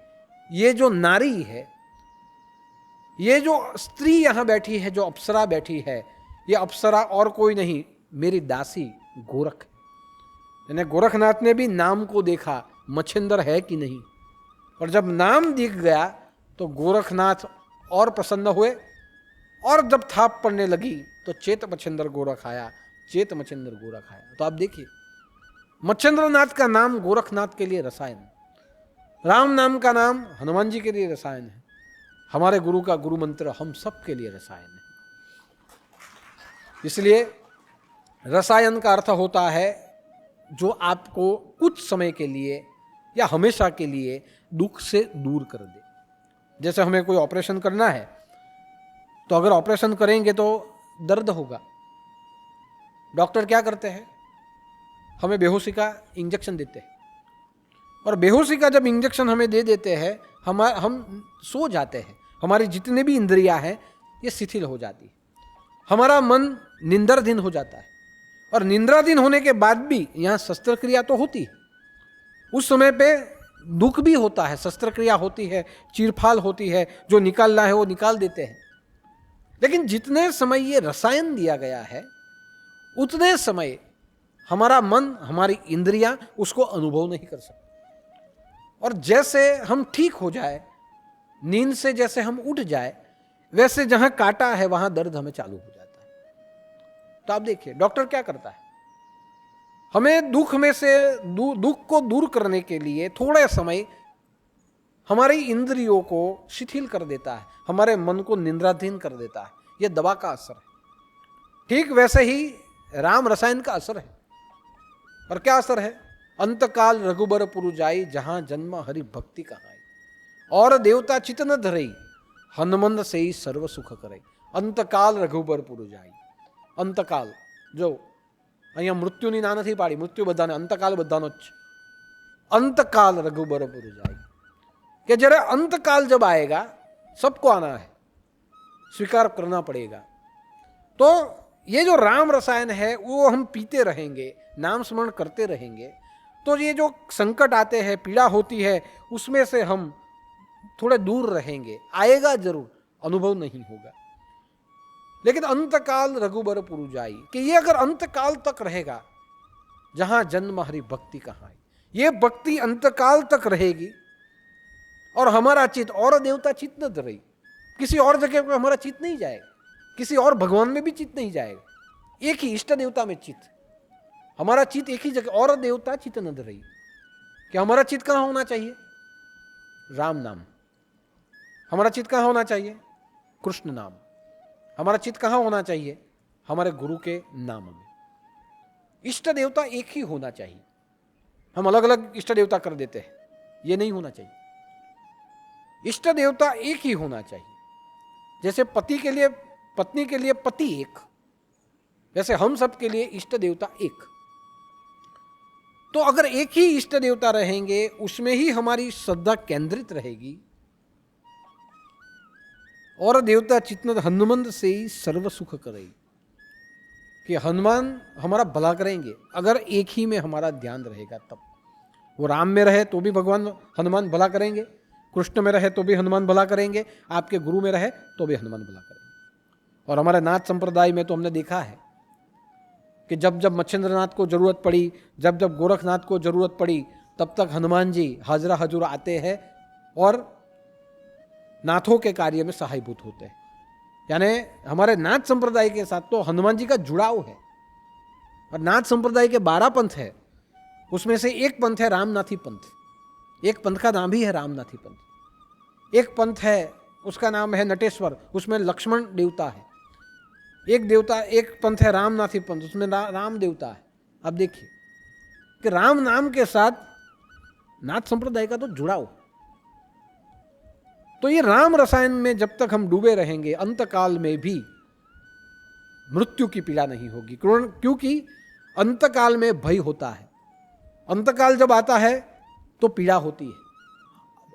ये जो नारी है, ये जो स्त्री यहां बैठी है, जो अप्सरा बैठी है, ये अप्सरा और कोई नहीं, मेरी दासी गोरख है। यानी गोरखनाथ ने भी नाम को देखा, मच्छिंद्र है कि नहीं। और जब नाम दिख गया तो गोरखनाथ और प्रसन्न हुए। और जब थाप पड़ने लगी तो चेत मच्छिंद्र गोरख आया, चेत मच्छिंद्र गोरख आया। तो आप देखिए मच्छिंद्रनाथ का नाम गोरखनाथ के लिए रसायन, राम नाम का नाम हनुमान जी के लिए रसायन है, हमारे गुरु का गुरु मंत्र हम सब के लिए रसायन है। इसलिए रसायन का अर्थ होता है जो आपको कुछ समय के लिए या हमेशा के लिए दुख से दूर कर दे। जैसे हमें कोई ऑपरेशन करना है तो अगर ऑपरेशन करेंगे तो दर्द होगा। डॉक्टर क्या करते हैं? हमें बेहोशी का इंजेक्शन देते हैं। और बेहोशी का जब इंजेक्शन हमें दे देते हैं, हम सो जाते हैं। हमारी जितने भी इंद्रियां हैं ये शिथिल हो जाती है। हमारा मन निंद्राधीन हो जाता है। और निंद्राधीन होने के बाद भी यहाँ शस्त्रक्रिया तो होती है, उस समय पे दुख भी होता है, शस्त्रक्रिया होती है, चीरफाड़ होती है, जो निकालना है वो निकाल देते हैं। लेकिन जितने समय ये रसायन दिया गया है उतने समय हमारा मन, हमारी इंद्रियां उसको अनुभव नहीं कर सकती। और जैसे हम ठीक हो जाए, नींद से जैसे हम उठ जाए, वैसे जहां काटा है वहां दर्द हमें चालू हो जाता है। तो आप देखिए डॉक्टर क्या करता है, हमें दुख में से दुख को दूर करने के लिए थोड़ा समय हमारी इंद्रियों को शिथिल कर देता है, हमारे मन को निंद्राधीन कर देता है। यह दवा का असर है। ठीक वैसे ही राम रसायन का असर है। और क्या असर है? अंतकाल रघुबर पुरु जाई, जहां जन्म हरि भक्ति कहाई, और देवता चित न धरई, हनुमंत से ही सर्व सुख करे। अंतकाल रघुबर पुरु जाई। अंतकाल जो અહીંયા મૃત્યુની ના નથી પાડી, મૃત્યુ બધાને, અંતકાલ બધાનો જ છે। अंतकाल रघुबर पुरु जाई, कि जरा अंतकाल जब आएगा सबको आना है, स्वीकार करना पड़ेगा। तो ये जो राम रसायन है वो हम पीते रहेंगे, नाम स्मरण करते रहेंगे, तो ये जो संकट आते हैं, पीड़ा होती है, उसमें से हम थोड़े दूर रहेंगे। आएगा जरूर, अनुभव नहीं होगा। लेकिन अंतकाल रघुबर पुरु जाई, कि ये अगर अंतकाल तक रहेगा, जहां जन्म हरि भक्ति कहाई, ये भक्ति अंतकाल तक रहेगी और हमारा चित्त और देवता चित्त न धरई, किसी और जगह पे हमारा चित्त नहीं जाएगा, किसी और भगवान में भी चित्त नहीं जाएगा, एक ही इष्ट देवता में चित्त, हमारा चित्त एक ही जगह, और देवता चित्त न धरई। कि हमारा चित्त कहां होना चाहिए? राम नाम। हमारा चित्त कहां होना चाहिए? कृष्ण नाम। हमारा चित्त कहां होना चाहिए? हमारे गुरु के नाम में। इष्ट देवता एक ही होना चाहिए। हम अलग अलग इष्ट देवता कर देते हैं, ये नहीं होना चाहिए। इष्ट देवता एक ही होना चाहिए। जैसे पति के लिए, पत्नी के लिए पति एक, वैसे हम सब के लिए इष्ट देवता एक। तो अगर एक ही इष्ट देवता रहेंगे, उसमें ही हमारी श्रद्धा केंद्रित रहेगी, और देवता चित्त हनुमंत से ही सर्व सुख करेगी, कि हनुमान हमारा भला करेंगे अगर एक ही में हमारा ध्यान रहेगा। तब वो राम में रहे तो भी भगवान हनुमान भला करेंगे, कृष्ण में रहे तो भी हनुमान भला करेंगे, आपके गुरु में रहे तो भी हनुमान भला करेंगे। और हमारे नाथ संप्रदाय में तो हमने देखा है कि जब जब मच्छिंद्रनाथ को जरूरत पड़ी, जब जब गोरखनाथ को जरूरत पड़ी, तब तक हनुमान जी हाजरा हजूर आते हैं और नाथों के कार्य में सहायभूत होते हैं। यानी हमारे नाथ संप्रदाय के साथ तो हनुमान जी का जुड़ाव है। और नाथ संप्रदाय के 12 पंथ है, उसमें से एक पंथ है रामनाथी पंथ। एक पंथ का नाम ही है रामनाथी पंथ। एक पंथ है उसका नाम है नटेश्वर, उसमें लक्ष्मण देवता है। एक देवता, एक पंथ है रामनाथी पंथ, उसमें राम देवता है। अब देखिए कि राम नाम के साथ नाथ संप्रदाय का तो जुड़ाव। तो ये राम रसायन में जब तक हम डूबे रहेंगे, अंतकाल में भी मृत्यु की पीड़ा नहीं होगी, क्योंकि अंतकाल में भय होता है। अंतकाल जब आता है तो पीड़ा होती है।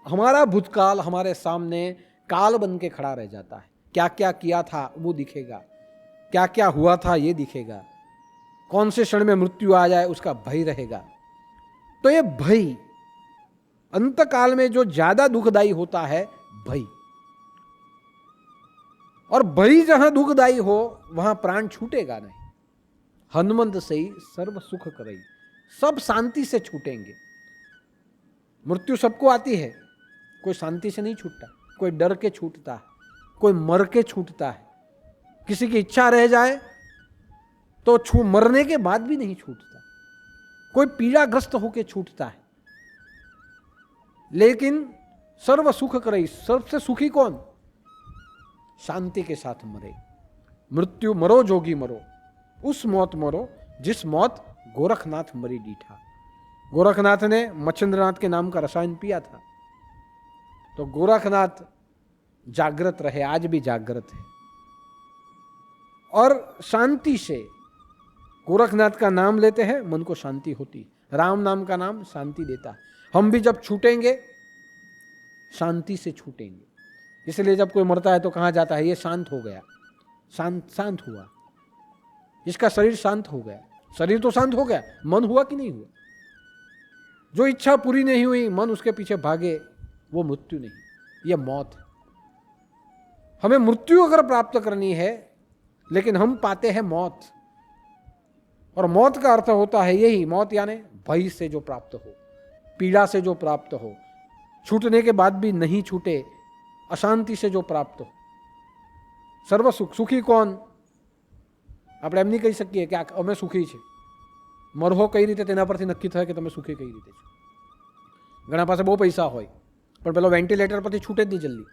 हमारा भूतकाल हमारे सामने काल बन के खड़ा रह जाता है। क्या क्या किया था वो दिखेगा, क्या क्या हुआ था ये दिखेगा, कौन से क्षण में मृत्यु आ जाए उसका भय रहेगा। तो ये भय अंतकाल में जो ज्यादा दुखदायी होता है, भय। और भय जहां दुखदायी हो वहां प्राण छूटेगा नहीं। हनुमंत से ही सर्व सुख करई, सब शांति से छूटेंगे। मृत्यु सबको आती है, कोई शांति से नहीं छूटता, कोई डर के छूटता है, कोई मर के छूटता है, किसी की इच्छा रह जाए तो मरने के बाद भी नहीं छूटता, कोई पीड़ाग्रस्त होकर छूटता है। लेकिन सर्व सुख करे, सबसे सुखी कौन? शांति के साथ मरे। मृत्यु मरो जोगी मरो, उस मौत मरो जिस मौत गोरखनाथ मरी डीठा। गोरखनाथ ने मच्छिंद्रनाथ के नाम का रसायन पिया था, तो गोरखनाथ जागृत रहे, आज भी जागृत है। और शांति से गोरखनाथ का नाम लेते हैं, मन को शांति होती। राम नाम का नाम शांति देता है। हम भी जब छूटेंगे शांति से छूटेंगे। इसलिए जब कोई मरता है तो कहा जाता है ये शांत हो गया, शांत हुआ, इसका शरीर शांत हो गया। शरीर तो शांत हो गया, मन हुआ कि नहीं हुआ? जो इच्छा पूरी नहीं हुई, मन उसके पीछे भागे, वो मृत्यु नहीं, ये मौत है। हमें मृत्यु अगर प्राप्त करनी है, लेकिन हम पाते हैं मौत, और मौत का अर्थ होता है यही, मौत यानी भय से जो प्राप्त हो, पीड़ा से जो प्राप्त हो, छूटने के बाद भी नहीं छूटे, अशांति से जो प्राप्त हो। સર્વ સુખી કોણ? આપણે એમ નહીં કહી શકીએ કે અમે સુખી છે. મરહો કઈ રીતે તેના પરથી નક્કી થાય કે તમે સુખી કઈ રીતે છો. ઘણા પાસે બહુ પૈસા હોય પણ પેલો વેન્ટિલેટર પરથી છૂટે જ નહીં જલ્દી.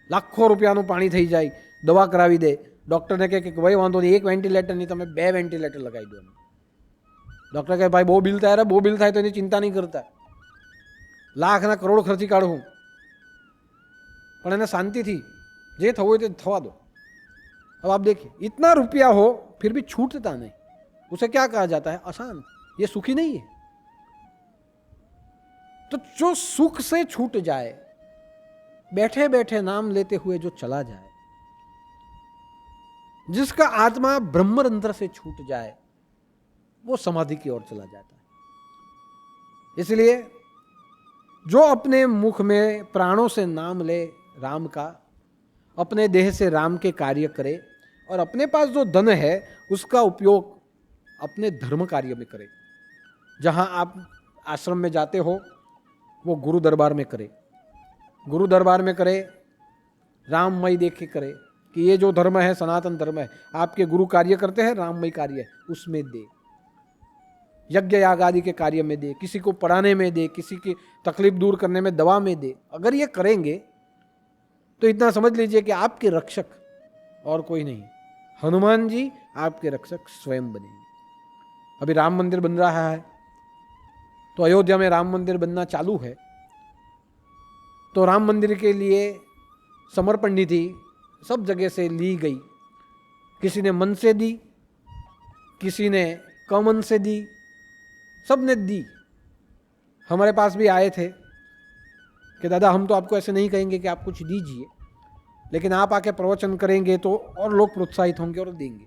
લાખો રૂપિયાનું પાણી થઈ જાય, દવા કરાવી દે, ડૉક્ટરને કહે કે ભાઈ વાંધો નહીં, એક વેન્ટિલેટર નહીં તમે 2 વેન્ટિલેટર લગાવી દો. ડૉક્ટર કહે ભાઈ બહુ બિલ થાય, બહુ બિલ થાય તો એની ચિંતા નહીં કરતા, લાખના કરોડ ખર્ચી કાઢું, પણ એને શાંતિથી જે થવું હોય તે થવા દो. अब आप देखिए इतना रुपया हो फिर भी छूटता नहीं, उसे क्या कहा जाता है? अशांत. ये सुखी नहीं है. तो जो सुख से छूट जाए, बैठे बैठे नाम लेते हुए जो चला जाए, जिसका आत्मा ब्रह्मरंध्र से छूट जाए, वो समाधि की ओर चला जाता है. इसलिए जो अपने मुख में प्राणों से नाम ले राम का, अपने देह से राम के कार्य करे, और अपने पास जो धन है उसका उपयोग अपने धर्म कार्य में करे. जहाँ आप आश्रम में जाते हो वो गुरु दरबार में करे, गुरु दरबार में करे, राममय देख के करे कि ये जो धर्म है सनातन धर्म है, आपके गुरु कार्य करते हैं, राममय कार्य है उसमें दे, यज्ञ याग आदि के कार्य में दे, किसी को पढ़ाने में दे, किसी की तकलीफ दूर करने में दवा में दे. अगर ये करेंगे तो इतना समझ लीजिए कि आपके रक्षक और कोई नहीं, हनुमान जी आपके रक्षक स्वयं बनेंगे. अभी राम मंदिर बन रहा है, तो अयोध्या में राम मंदिर बनना चालू है. तो राम मंदिर के लिए समर्पण निधि सब जगह से ली गई. किसी ने मन से दी, किसी ने कमन से दी, सब ने दी. हमारे पास भी आए थे कि दादा हम तो आपको ऐसे नहीं कहेंगे कि आप कुछ दीजिए, लेकिन आप आके प्रवचन करेंगे तो और लोग प्रोत्साहित होंगे और देंगे.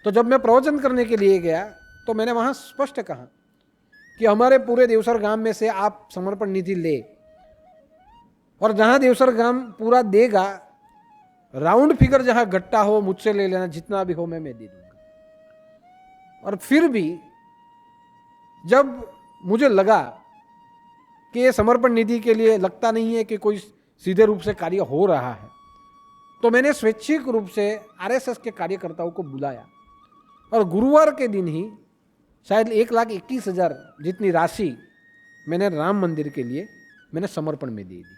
तो जब मैं प्रवचन करने के लिए गया तो मैंने वहाँ स्पष्ट कहा कि हमारे पूरे देवसर गांव में से आप समर्पण निधि ले, और जहाँ देवसर गांव पूरा देगा, राउंड फिगर जहाँ घटता हो मुझसे ले लेना, जितना भी हो मैं दे दूंगा. और फिर भी जब मुझे लगा कि ये समर्पण निधि के लिए लगता नहीं है कि कोई सीधे रूप से कार्य हो रहा है, तो मैंने स्वैच्छिक रूप से आरएसएस के कार्यकर्ताओं को बुलाया, और गुरुवार के दिन ही शायद 1,21,000 जितनी राशि मैंने राम मंदिर के लिए मैंने समर्पण में दे दी.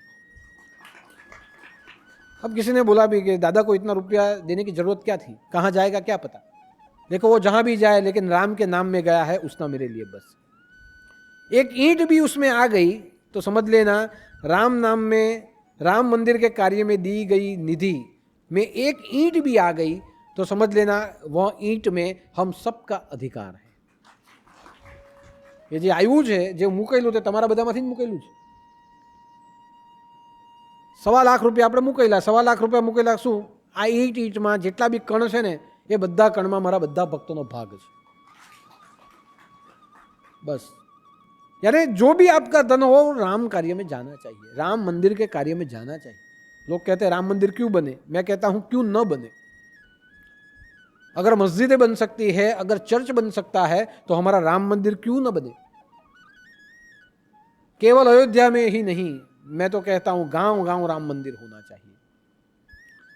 अब किसी ने बोला भी कि दादा को इतना रुपया देने की जरूरत क्या थी, कहाँ जाएगा क्या पता. देखो वो जहाँ भी जाए लेकिन राम के नाम में गया है, उतना मेरे लिए बस. एक ईंट भी उसमें आ गई तो समझ लेना राम नाम में, राम मंदिर के कार्य में दी गई निधि में एक ईंट भी आ गई तो समझ लेना वह ईंट में हम सबका अधिकार है. ये जो આવ્યું છે, જે મૂકેલું તે તમારા બધામાંથી જ મૂકેલું છે. 1.25 લાખ રૂપિયા આપણે મૂકેલા, 1.25 લાખ રૂપિયા મૂકેલા શું? આ ઈંટમાં જેટલા બી કણ છે ને, એ બધા કણમાં મારા બધા ભક્તોનો ભાગ છે. બસ. यानी जो भी आपका धन हो राम कार्य में जाना चाहिए, राम मंदिर के कार्य में जाना चाहिए. लोग कहते हैं राम मंदिर क्यों बने, मैं कहता हूं क्यों न बने. अगर मस्जिदें बन सकती है, अगर चर्च बन सकता है, तो हमारा राम मंदिर क्यों न बने. केवल अयोध्या में ही नहीं, मैं तो कहता हूं गांव गांव राम मंदिर होना चाहिए.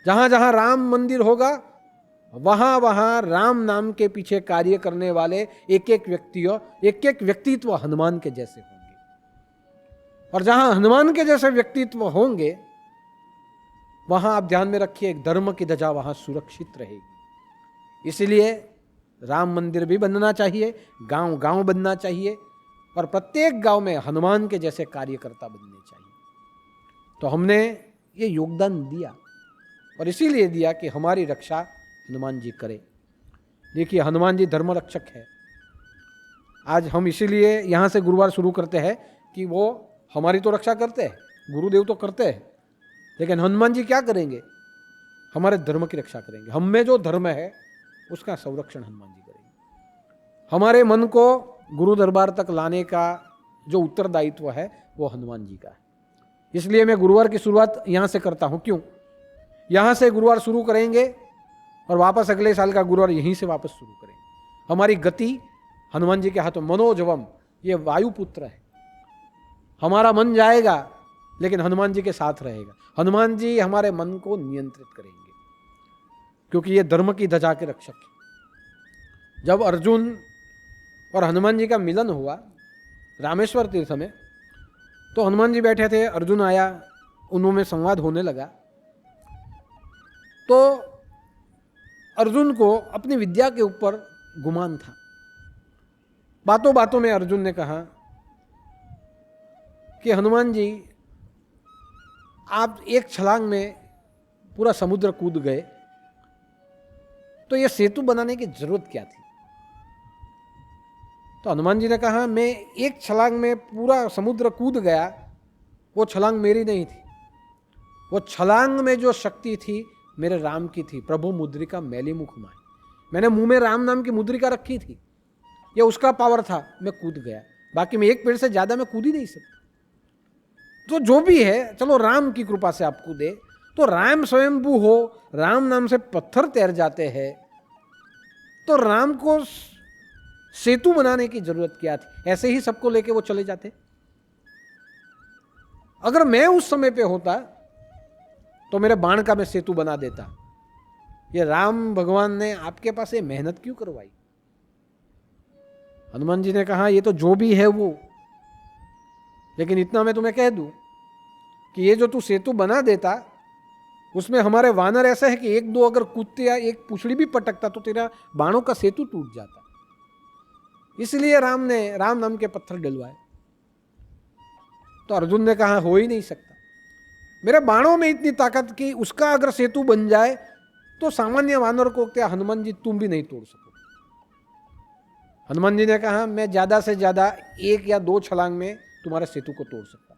जहां जहां राम मंदिर होगा वहां वहां राम नाम के पीछे कार्य करने वाले एक एक व्यक्तित्व हनुमान के जैसे होंगे. और जहां हनुमान के जैसे व्यक्तित्व होंगे वहां आप ध्यान में रखिए, एक धर्म की ध्वजा वहां सुरक्षित रहेगी. इसलिए राम मंदिर भी बनना चाहिए, गांव गांव बनना चाहिए, और प्रत्येक गांव में हनुमान के जैसे कार्यकर्ता बनने चाहिए. तो हमने ये योगदान दिया, और इसीलिए दिया कि हमारी रक्षा हनुमान जी करे. देखिए हनुमान जी धर्म रक्षक है. आज हम इसीलिए यहाँ से गुरुवार शुरू करते हैं कि वो हमारी तो रक्षा करते हैं, गुरुदेव तो करते हैं, लेकिन हनुमान जी क्या करेंगे? हमारे धर्म की रक्षा करेंगे. हम में जो धर्म है उसका संरक्षण हनुमान जी करेंगे. हमारे मन को गुरु दरबार तक लाने का जो उत्तरदायित्व है वो हनुमान जी का है। इसलिए मैं गुरुवार की शुरुआत यहाँ से करता हूँ। क्यों? यहाँ से गुरुवार शुरू करेंगे और वापस अगले साल का गुरुवार यहीं से वापस शुरू करेंगे। हमारी गति हनुमान जी के हाथों। मनोजवम, ये वायुपुत्र है। हमारा मन जाएगा लेकिन हनुमान जी के साथ रहेगा। हनुमान जी हमारे मन को नियंत्रित करेंगे, क्योंकि ये धर्म की ध्वजा के रक्षक है। जब अर्जुन और हनुमान जी का मिलन हुआ रामेश्वर तीर्थ में, तो हनुमान जी बैठे थे, अर्जुन आया, उनमें संवाद होने लगा। तो अर्जुन को अपनी विद्या के ऊपर गुमान था। बातों बातों में अर्जुन ने कहा कि हनुमान जी, आप एक छलांग में पूरा समुद्र कूद गए, तो यह सेतु बनाने की जरूरत क्या थी? तो हनुमान जी ने कहा, मैं एक छलांग में पूरा समुद्र कूद गया, वो छलांग मेरी नहीं थी। वो छलांग में जो शक्ति थी मेरे राम की थी। प्रभु मुद्रिका मैली मुख माई, मैंने मुंह में राम नाम की मुद्रिका रखी थी, ये उसका पावर था, मैं कूद गया। बाकी मैं एक पेड़ से ज्यादा मैं कूद ही नहीं सकता। तो जो भी है, चलो राम की कृपा से आप कूदे, तो राम स्वयंभू हो, राम नाम से पत्थर तैर जाते हैं, तो राम को सेतु बनाने की जरूरत क्या थी? ऐसे ही सबको लेके वो चले जाते। अगर मैं उस समय पे होता तो मेरे बाण का मैं सेतु बना देता। ये राम भगवान ने आपके पास ये मेहनत क्यों करवाई? हनुमान जी ने कहा, ये तो जो भी है वो, लेकिन इतना मैं तुम्हें कह दूं कि ये जो तू सेतु बना देता, उसमें हमारे वानर ऐसा है कि एक दो अगर कूदते या एक पूछड़ी भी पटकता तो तेरा बाणों का सेतु टूट जाता। इसलिए राम ने राम नाम के पत्थर डलवाए। तो अर्जुन ने कहा, हो ही नहीं सकता। मेरे बाणों में इतनी ताकत कि उसका अगर सेतु बन जाए तो सामान्य वानर को क्या हनुमान जी तुम भी नहीं तोड़ सको। हनुमान जी ने कहा, मैं ज्यादा से ज्यादा एक या दो छलांग में तुम्हारे सेतु को तोड़ सकता,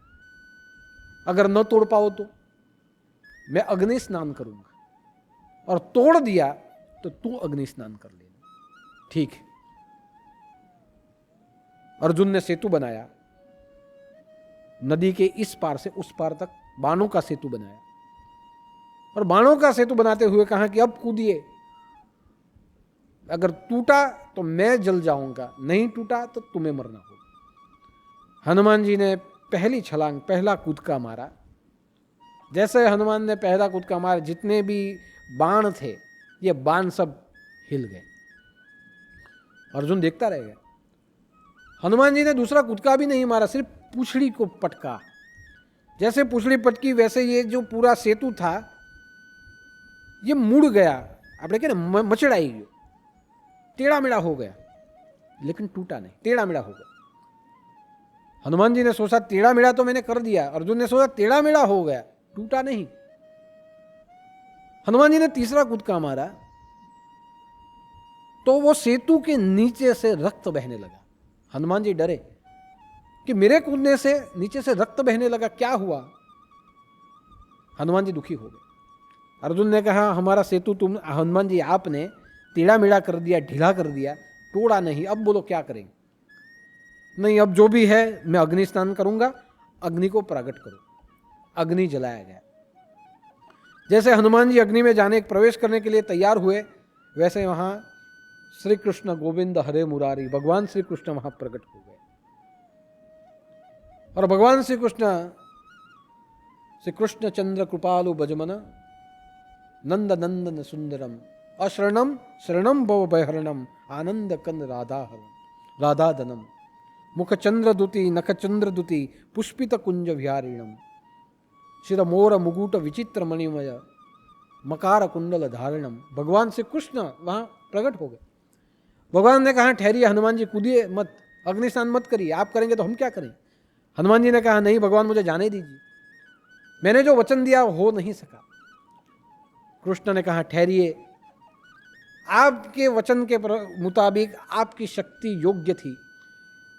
अगर न तोड़ पाओ तो मैं अग्नि स्नान करूंगा, और तोड़ दिया तो तू अग्नि स्नान कर लेना। ठीक है। अर्जुन ने सेतु बनाया, नदी के इस पार से उस पार तक बाणों का सेतु बनाया, और बाणों का सेतु बनाते हुए कहा कि अब कूदिए, अगर टूटा तो मैं जल जाऊंगा, नहीं टूटा तो तुम्हें मरना होगा। हनुमान जी ने पहली छलांग, पहला कूदका मारा। जैसे हनुमान ने पहला कूदका मारा, जितने भी बाण थे ये बाण सब हिल गए। अर्जुन देखता रह गया। हनुमान जी ने दूसरा कूदका भी नहीं मारा, सिर्फ पूछड़ी को पटका। जैसे पूछड़ी पटकी वैसे ये जो पूरा सेतु था ये मुड़ गया, आपने क्या ना मचड़ाई गयो, टेढ़ा मेढ़ा हो गया, लेकिन टूटा नहीं, टेढ़ा मेढ़ा हो गया। हनुमान जी ने सोचा टेढ़ा मेढ़ा तो मैंने कर दिया, अर्जुन ने सोचा टेढ़ा मेढ़ा हो गया, टूटा नहीं। हनुमान जी ने तीसरा कूदका मारा तो वो सेतु के नीचे से रक्त बहने लगा। हनुमान जी डरे कि मेरे कूदने से नीचे से रक्त बहने लगा, क्या हुआ? हनुमान जी दुखी हो गए। अर्जुन ने कहा, हमारा सेतु तुम हनुमान जी आपने टेढ़ा मेढ़ा कर दिया, ढीला कर दिया, तोड़ा नहीं, अब बोलो क्या करेंगे? नहीं, अब जो भी है मैं अग्नि स्नान करूंगा, अग्नि को प्रकट करो। अग्नि जलाया गया। जैसे हनुमान जी अग्नि में जाने प्रवेश करने के लिए तैयार हुए, वैसे वहां श्री कृष्ण गोविंद हरे मुरारी, भगवान श्री कृष्ण वहां प्रकट हो गए। और भगवान श्री कृष्ण चंद्र कृपालु बजमन नंद नंदन सुंदरम अशरणम शरणम भव भयहरणम आनंद कंद राधाधनम मुख चंद्र दुति नख चंद्र दुति पुष्पित कुंज विहारिणम शिर मोर मुकुट विचित्र मणिमय मकार कुंडल धारणम। भगवान श्री कृष्ण वहां प्रकट हो गए। भगवान ने कहा, ठहरिए हनुमान जी, कूदिए मत, अग्नि स्नान मत करिए, आप करेंगे तो हम क्या करें? हनुमान जी ने कहा, नहीं भगवान, मुझे जाने दीजिए, मैंने जो वचन दिया हो नहीं सका। कृष्ण ने कहा, ठहरिए, आपके वचन के मुताबिक आपकी शक्ति योग्य थी।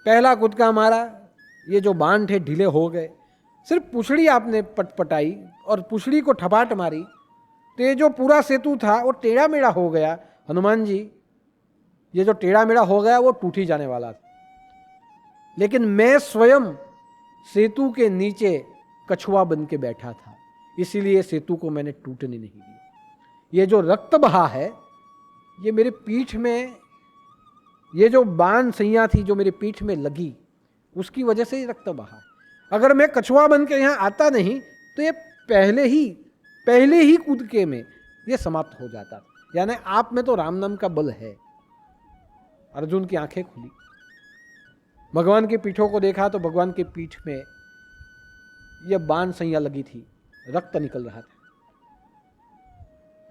पहला कूदका मारा, ये जो बाण थे ढीले हो गए, सिर्फ पूछड़ी आपने पटपटाई और पूछड़ी को ठपाट मारी तो ये जो पूरा सेतु था वो टेढ़ा मेढ़ा हो गया। हनुमान जी, ये जो टेढ़ा मेढ़ा हो गया वो टूट ही जाने वाला था। लेकिन मैं स्वयं सेतु के नीचे कछुआ बन के बैठा था, इसीलिए सेतु को मैंने टूटने नहीं दिया। ये जो रक्त बहा है, ये मेरे पीठ में, ये जो बाण सैया थी जो मेरी पीठ में लगी, उसकी वजह से ये रक्त बहा। अगर मैं कछुआ बन के यहाँ आता नहीं तो ये पहले ही कूदके में ये समाप्त हो जाता। यानी आप में तो राम नाम का बल है। अर्जुन की आंखें खुली, भगवान की पीठों को देखा तो भगवान की पीठ में यह बाण सैया लगी थी, रक्त निकल रहा था।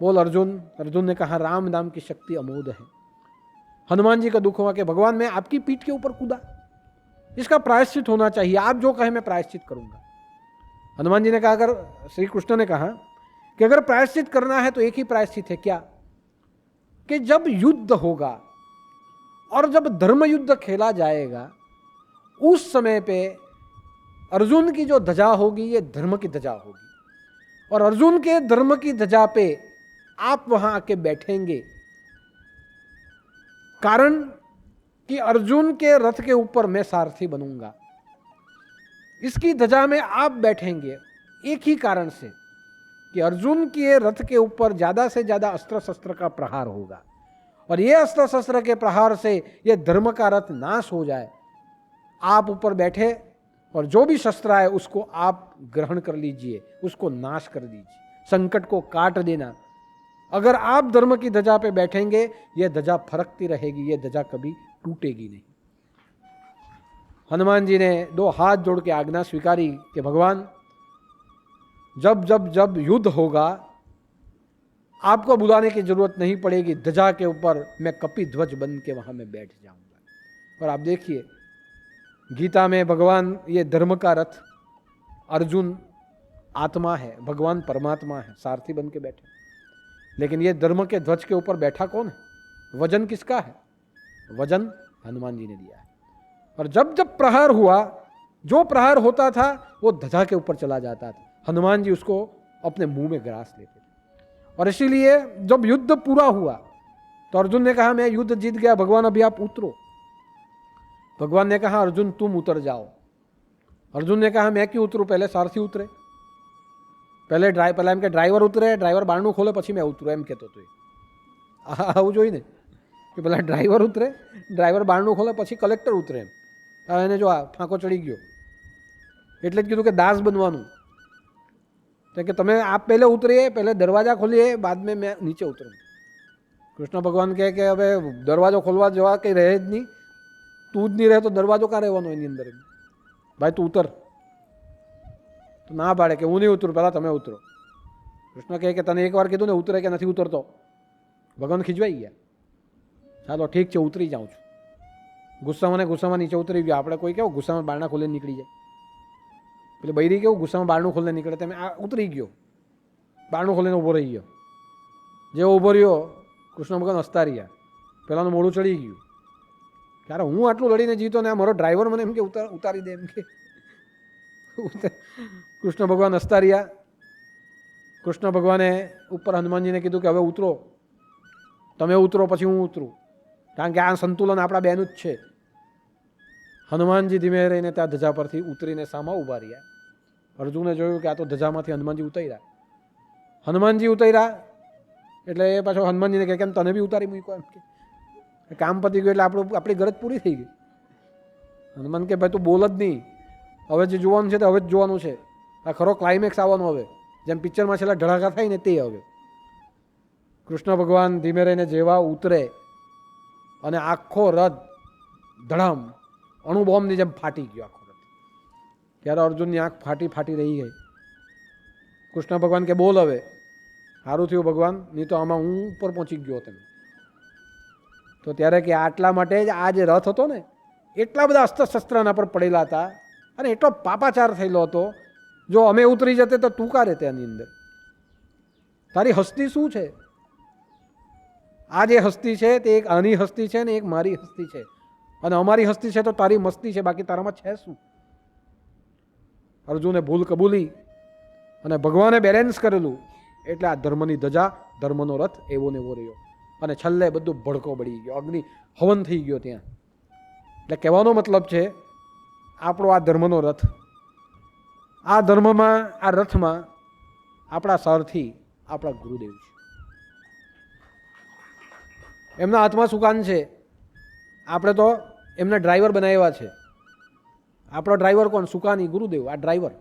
बोल अर्जुन। अर्जुन ने कहा राम नाम की शक्ति अमोघ है। हनुमान जी का दुख हुआ कि भगवान मैं आपकी पीठ के ऊपर कूदा, इसका प्रायश्चित होना चाहिए, आप जो कहे मैं प्रायश्चित करूंगा। हनुमान जी ने कहा, अगर श्री कृष्ण ने कहा कि अगर प्रायश्चित करना है तो एक ही प्रायश्चित है, क्या? कि जब युद्ध होगा और जब धर्म युद्ध खेला जाएगा, उस समय पे अर्जुन की जो ध्वजा होगी ये धर्म की ध्वजा होगी, और अर्जुन के धर्म की ध्वजा पे आप वहां आके बैठेंगे। कारण कि अर्जुन के रथ के ऊपर मैं सारथी बनूंगा, इसकी ध्वजा में आप बैठेंगे। एक ही कारण से कि अर्जुन के रथ के ऊपर ज्यादा से ज्यादा अस्त्र शस्त्र का प्रहार होगा, और ये अस्त्र शस्त्र के प्रहार से ये धर्म का रथ नाश हो जाए। आप ऊपर बैठे और जो भी शस्त्र आए उसको आप ग्रहण कर लीजिए, उसको नाश कर दीजिए, संकट को काट देना। अगर आप धर्म की ध्वजा पे बैठेंगे, ये ध्वजा फरकती रहेगी, ये ध्वजा कभी टूटेगी नहीं। हनुमान जी ने दो हाथ जोड़ के आज्ञा स्वीकारी कि भगवान जब जब जब युद्ध होगा आपको बुलाने की जरूरत नहीं पड़ेगी, ध्वजा के ऊपर मैं कपि ध्वज बन के वहां में बैठ जाऊंगा। और आप देखिए गीता में भगवान ये धर्म का रथ, अर्जुन आत्मा है, भगवान परमात्मा है, सारथी बन के बैठे। लेकिन ये धर्म के ध्वज के ऊपर बैठा कौन है? वजन किसका है? वजन हनुमान जी ने दिया है। और जब जब प्रहार हुआ, जो प्रहार होता था वो ध्वजा के ऊपर चला जाता था, हनुमान जी उसको अपने मुंह में ग्रास लेते थे। और इसीलिए जब युद्ध पूरा हुआ तो अर्जुन ने कहा मैं युद्ध जीत गया, भगवान अभी आप उतरो। भगवान ने कहा अर्जुन तुम उतर जाओ। अर्जुन ने कहा मैं क्यों उतरूं, पहले सारथी उतरे, पहले एम के ड्राइवर उतरे, ड्राइवर बारણું खोले પછી मैं उतरू, એમ કહેતો હતો। આવું જોઈ ને કે પેલા ડ્રાઈવર ઉતરે, ડ્રાઈવર બારણું ખોલે પછી કલેક્ટર ઉતરે। એમ એને જો આ ફાંકો ચડી ગયો એટલે જ કીધું કે દાસ બનવાનું, तो कि તમે आप पहले उतरिए, पहले दरवाजा खोलिए, बाद में मैं नीचे उतरूँ। कृष्ण भगवान कहे कि હવે દરવાજો ખોલવા જવા કંઈ રહે જ નહીં, તું જ નહીં રહે તો દરવાજો કાં રહેવાનો એની અંદર? ભાઈ તું ઉતર। તો ના પાડે કે હું નહીં ઉતરું, પહેલાં તમે ઉતરો। કૃષ્ણ કહે કે તને એકવાર કીધું ને ઉતરે કે નથી ઉતરતો। ભગવાન ખીજવાઈ ગયા, ચાલો ઠીક છે ઉતરી જાઉં છું। ગુસ્સામાં નીચે ઉતરી ગયો। આપણે કોઈ કેવું ગુસ્સામાં બારણા ખોલીને નીકળી જાય, પેલે બૈરી કેવું ગુસ્સામાં બારણું ખોલીને નીકળે, તમે આ ઉતરી ગયો, બારણું ખોલીને ઊભો રહી ગયો। જે ઊભો રહ્યો કૃષ્ણ ભગવાન હસતા રહ્યા, પેલાનું મોઢું ચડી ગયું, ત્યારે હું આટલું લડીને જીતો ને આ મારો ડ્રાઈવર મને એમ કે ઉતારી દે, એમ કે કૃષ્ણ ભગવાન હસતા રહ્યા। કૃષ્ણ ભગવાને ઉપર હનુમાનજીને કીધું કે હવે ઉતરો, તમે ઉતરો પછી હું ઉતરું, કારણ કે આ સંતુલન આપણા બેનું જ છે। હનુમાનજી ધીમે રહીને ત્યાં ધજા પરથી ઉતરીને સામા ઊભા રહ્યા। અર્જુને જોયું કે આ તો ધજામાંથી હનુમાનજી ઉતર્યા। હનુમાનજી ઉતર્યા એટલે એ પાછો હનુમાનજીને કહે કેમ તને બી ઉતારી મૂક્યો, એમ કે કામ પતી ગયું એટલે આપણી ગરજ પૂરી થઈ ગઈ। હનુમાન કે ભાઈ તું બોલ જ નહીં, હવે જે જોવાનું છે તે હવે જ જોવાનું છે, આ ખરો ક્લાઇમેક્સ આવવાનો હવે, જેમ પિક્ચરમાં છેલ્લા ધડાકા થાય ને તે હવે। કૃષ્ણ ભગવાન ધીમે રહીને જેવા ઉતરે અને આખો રથ ધડામ અણુબોમ્બની જેમ ફાટી ગયો આખો રથ। ત્યારે અર્જુનની આંખ ફાટી રહી ગઈ। કૃષ્ણ ભગવાન કે બોલ હવે, સારું થયું ભગવાન, નહીં તો આમાં હું ઉપર પહોંચી ગયો તમે। તો ત્યારે કે આટલા માટે જ આ જે રથ હતો ને, એટલા બધા અસ્ત્ર શસ્ત્રના પર પડેલા હતા અને એટલો પાપાચાર થયેલો હતો, જો અમે ઉતરી જતે તો તું કા રહેતે આની અંદર? તારી હસ્તી શું છે? આ જે હસ્તી છે તે એક આની હસ્તી છે ને એક મારી હસ્તી છે, અને અમારી હસ્તી છે તો તારી મસ્તી છે, બાકી તારામાં છે શું? અર્જુને ભૂલ કબૂલી અને ભગવાને બેલેન્સ કરેલું, એટલે આ ધર્મની ધજા, ધર્મનો રથ એવો ને એવો રહ્યો, અને છેલ્લે બધું ભડકો બળી ગયો, અગ્નિ હવન થઈ ગયો ત્યાં। એટલે કહેવાનો મતલબ છે આપણો આ ધર્મનો રથ, આ ધર્મમાં, આ રથમાં આપણા સારથી આપણા ગુરુદેવ છે. એમના હાથમાં સુકાન છે, આપણે તો એમને ડ્રાઈવર બનાવ્યા છે. આપણો ડ્રાઈવર કોણ? સુકાની, ગુરુદેવ, આ ડ્રાઈવર.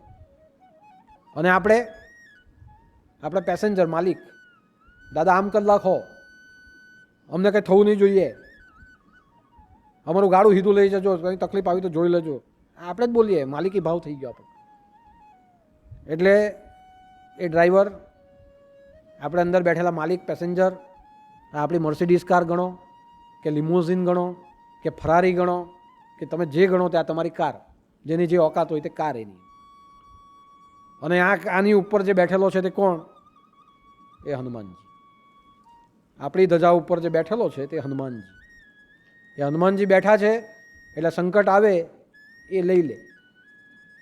અને આપણે પેસેન્જર, માલિક. દાદા આમ કરી નાખો, અમને કંઈ થવું નહીં જોઈએ, અમારું ગાડું સીધું લઈ જજો, કંઈ તકલીફ આવી તો જોઈ લેજો. આપણે જ બોલીએ, માલિકી ભાવ થઈ ગયો આપણે. એટલે એ ડ્રાઈવર, આપણે અંદર બેઠેલા માલિક, પેસેન્જર, આપણી મર્સિડીઝ કાર ગણો કે લિમોઝિન ગણો કે ફરારી ગણો કે તમે જે ગણો તે આ તમારી કાર, જેની જે ઓકાત હોય તે કાર એની. અને આની ઉપર જે બેઠેલો છે તે કોણ? એ હનુમાનજી. આપણી ધજા ઉપર જે બેઠેલો છે તે હનુમાનજી. એ હનુમાનજી બેઠા છે એટલે સંકટ આવે એ લઈ લે,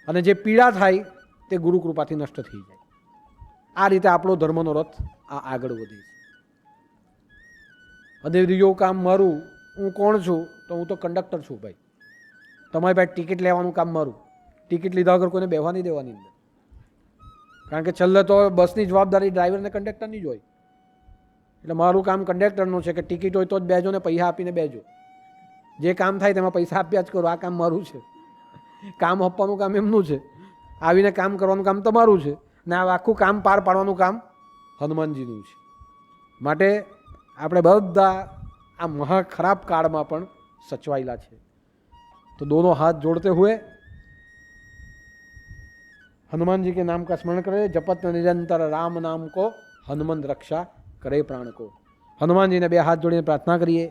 અને જે પીડા થાય તે ગુરુ કૃપાથી નષ્ટ થઈ જાય. આ રીતે આપણો ધર્મનો રથ આ આગળ વધે છે. અને બીજું કામ મારું, હું કોણ છું? તો હું તો કંડક્ટર છું ભાઈ. તમારી પાસે ટિકિટ લેવાનું કામ મારું. ટિકિટ લીધા વગર કોઈને બેહવા નહીં દેવાની અંદર. કારણ કે છેલ્લે તો બસની જવાબદારી ડ્રાઈવરને કંડક્ટરની જ હોય. એટલે મારું કામ કંડક્ટરનું છે કે ટિકિટ હોય તો જ બેજો ને પૈસા આપીને બેજો. જે કામ થાય તેમાં પૈસા આપ્યા જ કરો. આ કામ મારું છે. કામ આપવાનું કામ એમનું છે, આવીને કામ કરવાનું કામ તમારું છે, ને આ આખું કામ પાર પાડવાનું કામ હનુમાનજીનું છે. માટે આપણે બધા આ મહા ખરાબ કાળમાં પણ સચવાયેલા છે. તો દોનો હાથ જોડते हुए हनुमान जी के नाम का स्मरण करें. जपत निरंतर राम नाम को हनुमंत रक्षा करे प्राण को. हनुमान जी ने बे हाथ जोड़ीने प्रार्थना करिए.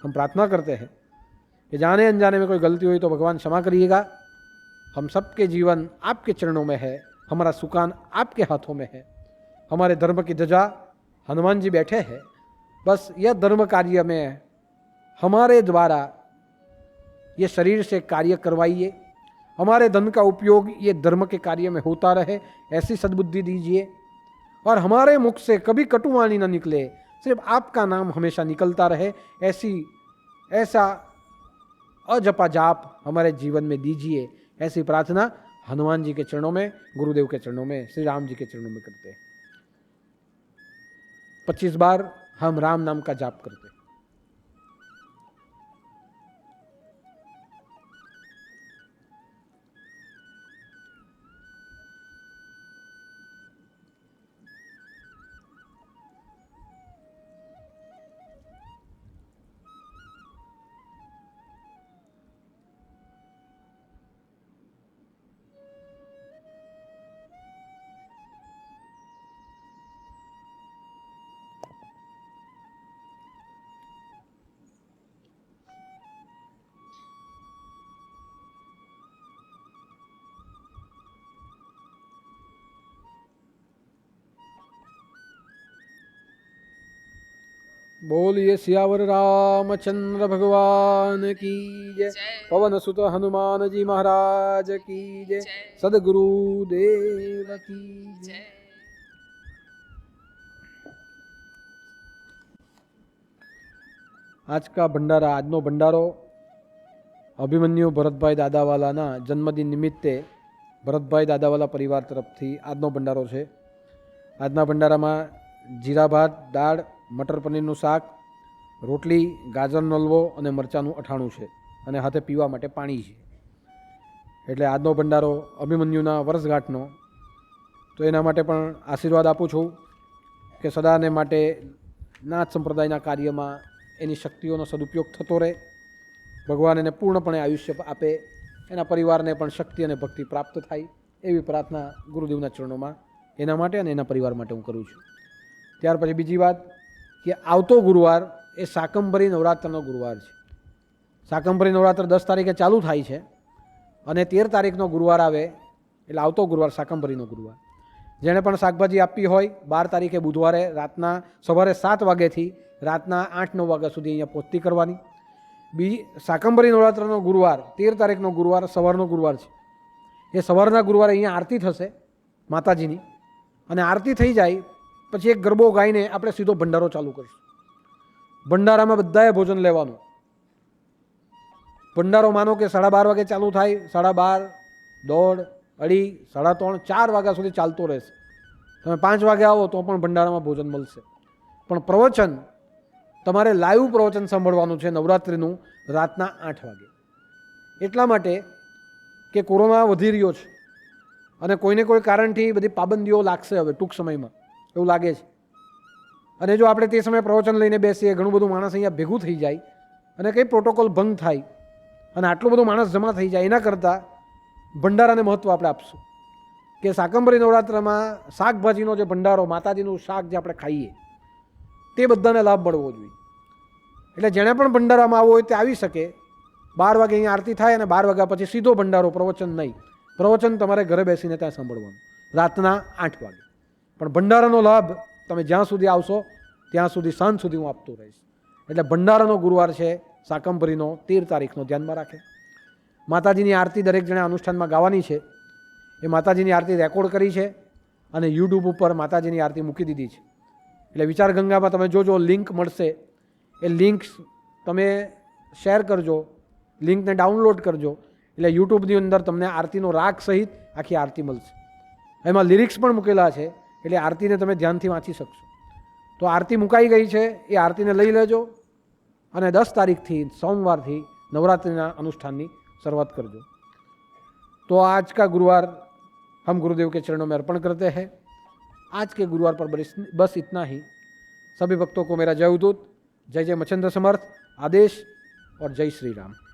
हम प्रार्थना करते हैं कि जाने अनजाने में कोई गलती हुई तो भगवान क्षमा करिएगा. हम सबके जीवन आपके चरणों में है, हमारा सुकान आपके हाथों में है. हमारे धर्म की ध्वजा हनुमान जी बैठे हैं. बस यह धर्म कार्य में हमारे द्वारा ये शरीर से कार्य करवाइए. हमारे धन का उपयोग ये धर्म के कार्य में होता रहे, ऐसी सद्बुद्धि दीजिए. और हमारे मुख से कभी कटुवाणी न निकले, सिर्फ आपका नाम हमेशा निकलता रहे, ऐसा अजपा जाप हमारे जीवन में दीजिए. ऐसी प्रार्थना हनुमान जी के चरणों में, गुरुदेव के चरणों में, श्री राम जी के चरणों में करते हैं. 25 बार हम राम नाम का जाप करते हैं. बोलिए सियावर रामचंद्र भगवान की जय. पवन सुत हनुमान जी महाराज की जय. सदगुरु देव की जय. आज का भंडारा, આજનો ભંડારો અભિમન્યુ ભરતભાઈ દાદાવાલાના જન્મદિન નિમિત્તે ભરતભાઈ દાદાવાલા પરિવાર તરફથી આજનો ભંડારો છે. આજના ભંડારામાં જીરા ભાત, દાળ, મટર પનીરનું શાક, રોટલી, ગાજરનો હલવો અને મરચાંનું અઠાણું છે, અને હાથે પીવા માટે પાણી છે. એટલે આજનો ભંડારો અભિમન્યુના વર્ષગાંઠનો. તો એના માટે પણ આશીર્વાદ આપું છું કે સદાને માટે નાથ સંપ્રદાયના કાર્યમાં એની શક્તિઓનો સદુપયોગ થતો રહે. ભગવાન એને પૂર્ણપણે આયુષ્ય આપે, એના પરિવારને પણ શક્તિ અને ભક્તિ પ્રાપ્ત થાય, એવી પ્રાર્થના ગુરુદેવના ચરણોમાં એના માટે અને એના પરિવાર માટે હું કરું છું. ત્યાર પછી બીજી વાત કે આવતો ગુરુવાર એ શાકંભરી નવરાત્રનો ગુરુવાર છે. શાકંભરી નવરાત્ર 10 તારીખે ચાલુ થાય છે, અને 13 તારીખનો ગુરુવાર આવે એટલે આવતો ગુરુવાર શાકંભરીનો ગુરુવાર. જેણે પણ શાકભાજી આપવી હોય 12 તારીખે બુધવારે સવારે 7 વાગ્યાથી રાતના 8-9 વાગ્યા સુધી અહીંયા પહોંચતી કરવાની. બીજી શાકંભરી નવરાત્રનો ગુરુવાર 13 તારીખનો ગુરુવાર સવારનો ગુરુવાર છે. એ સવારના ગુરુવારે અહીંયા આરતી થશે માતાજીની, અને આરતી થઈ જાય પછી એક ગરબો ગાઈને આપણે સીધો ભંડારો ચાલુ કરીશું. ભંડારામાં બધાએ ભોજન લેવાનું. ભંડારો માનો કે 12:30 વાગે ચાલુ થાય, 12:30, 1:30, 2:30, 3:30, 4 વાગ્યા સુધી ચાલતો રહેશે. તમે 5 વાગે આવો તો પણ ભંડારામાં ભોજન મળશે. પણ પ્રવચન તમારે લાઈવ પ્રવચન સાંભળવાનું છે નવરાત્રિનું રાતના 8 વાગે. એટલા માટે કે કોરોના વધી રહ્યો છે અને કોઈને કોઈ કારણથી બધી પાબંદીઓ લાગશે હવે ટૂંક સમયમાં એવું લાગે છે. અને જો આપણે તે સમયે પ્રવચન લઈને બેસીએ, ઘણું બધું માણસ અહીંયા ભેગું થઈ જાય અને કંઈ પ્રોટોકોલ ભંગ થાય અને આટલો બધો માણસ જમા થઈ જાય, એના કરતાં ભંડારાને મહત્ત્વ આપણે આપશું. કે શાકંભરી નવરાત્રમાં શાકભાજીનો જે ભંડારો, માતાજીનું શાક જે આપણે ખાઈએ તે બધાને લાભ મળવો જોઈએ. એટલે જેણે પણ ભંડારામાં આવવું હોય તે આવી શકે. 12 વાગે અહીંયા આરતી થાય અને 12 વાગ્યા પછી સીધો ભંડારો, પ્રવચન નહીં. પ્રવચન તમારે ઘરે બેસીને ત્યાં સાંભળવાનું રાતના 8 વાગે. પણ ભંડારાનો લાભ તમે જ્યાં સુધી આવશો ત્યાં સુધી સાંજ સુધી હું આપતો રહીશ. એટલે ભંડારાનો ગુરુવાર છે શાકંભરીનો 13 તારીખનો ધ્યાનમાં રાખે. માતાજીની આરતી દરેક જણે અનુષ્ઠાનમાં ગાવાની છે. એ માતાજીની આરતી રેકોર્ડ કરી છે અને યુટ્યુબ ઉપર માતાજીની આરતી મૂકી દીધી છે. એટલે વિચાર ગંગામાં તમે જોજો લિંક મળશે, એ લિંક તમે શેર કરજો, લિંકને ડાઉનલોડ કરજો. એટલે યુટ્યુબની અંદર તમને આરતીનો રાગ સહિત આખી આરતી મળશે. એમાં લિરિક્સ પણ મૂકેલા છે, એટલે આરતીને તમે ધ્યાનથી વાંચી શકશો. તો આરતી મુકાઈ ગઈ છે, એ આરતીને લઈ લેજો અને 10 તારીખથી સોમવારથી નવરાત્રિના અનુષ્ઠાનની શરૂઆત करजो। तो आज का गुरुवार हम गुरुदेव के चरणों में अर्पण करते हैं। आज के गुरुवार पर बस इतना ही। सभी भक्तों को मेरा जय उदूत, जय जय मच्छिंद्र समर्थ, आदेश और जय श्री राम।